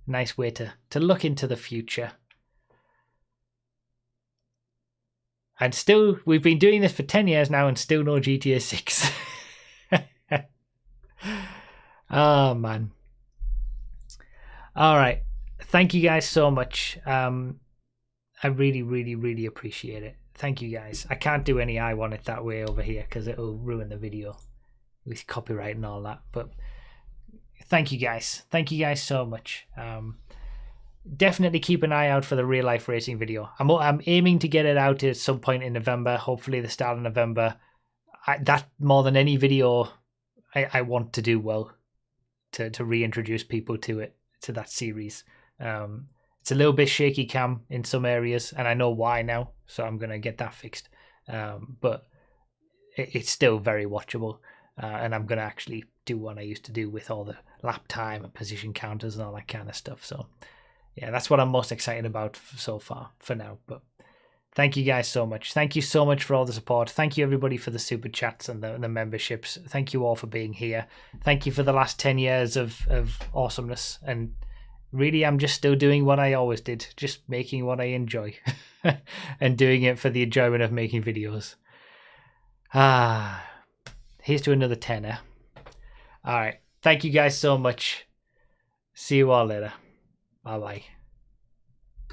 nice way to look into the future. And still, we've been doing this for 10 years now and still no GTA 6. Oh, man. All right. Thank you guys so much. I really, really, really appreciate it. Thank you guys. I can't do any I want it that way over here because it'll ruin the video with copyright and all that. But thank you guys. Thank you guys so much. Definitely keep an eye out for the real life racing video. I'm aiming to get it out at some point in November, hopefully the start of November. That more than any video I want to do well to reintroduce people to it, to that series. It's a little bit shaky cam in some areas, and I know why now, so I'm going to get that fixed. But it's still very watchable, and I'm going to actually do what I used to do with all the lap time and position counters and all that kind of stuff. So yeah, that's what I'm most excited about so far for now. But thank you guys so much. Thank you so much for all the support. Thank you everybody for the super chats and the memberships. Thank you all for being here. Thank you for the last 10 years of awesomeness. And really, I'm just still doing what I always did, just making what I enjoy and doing it for the enjoyment of making videos. Here's to another tenner. All right. Thank you guys so much. See you all later. Bye-bye.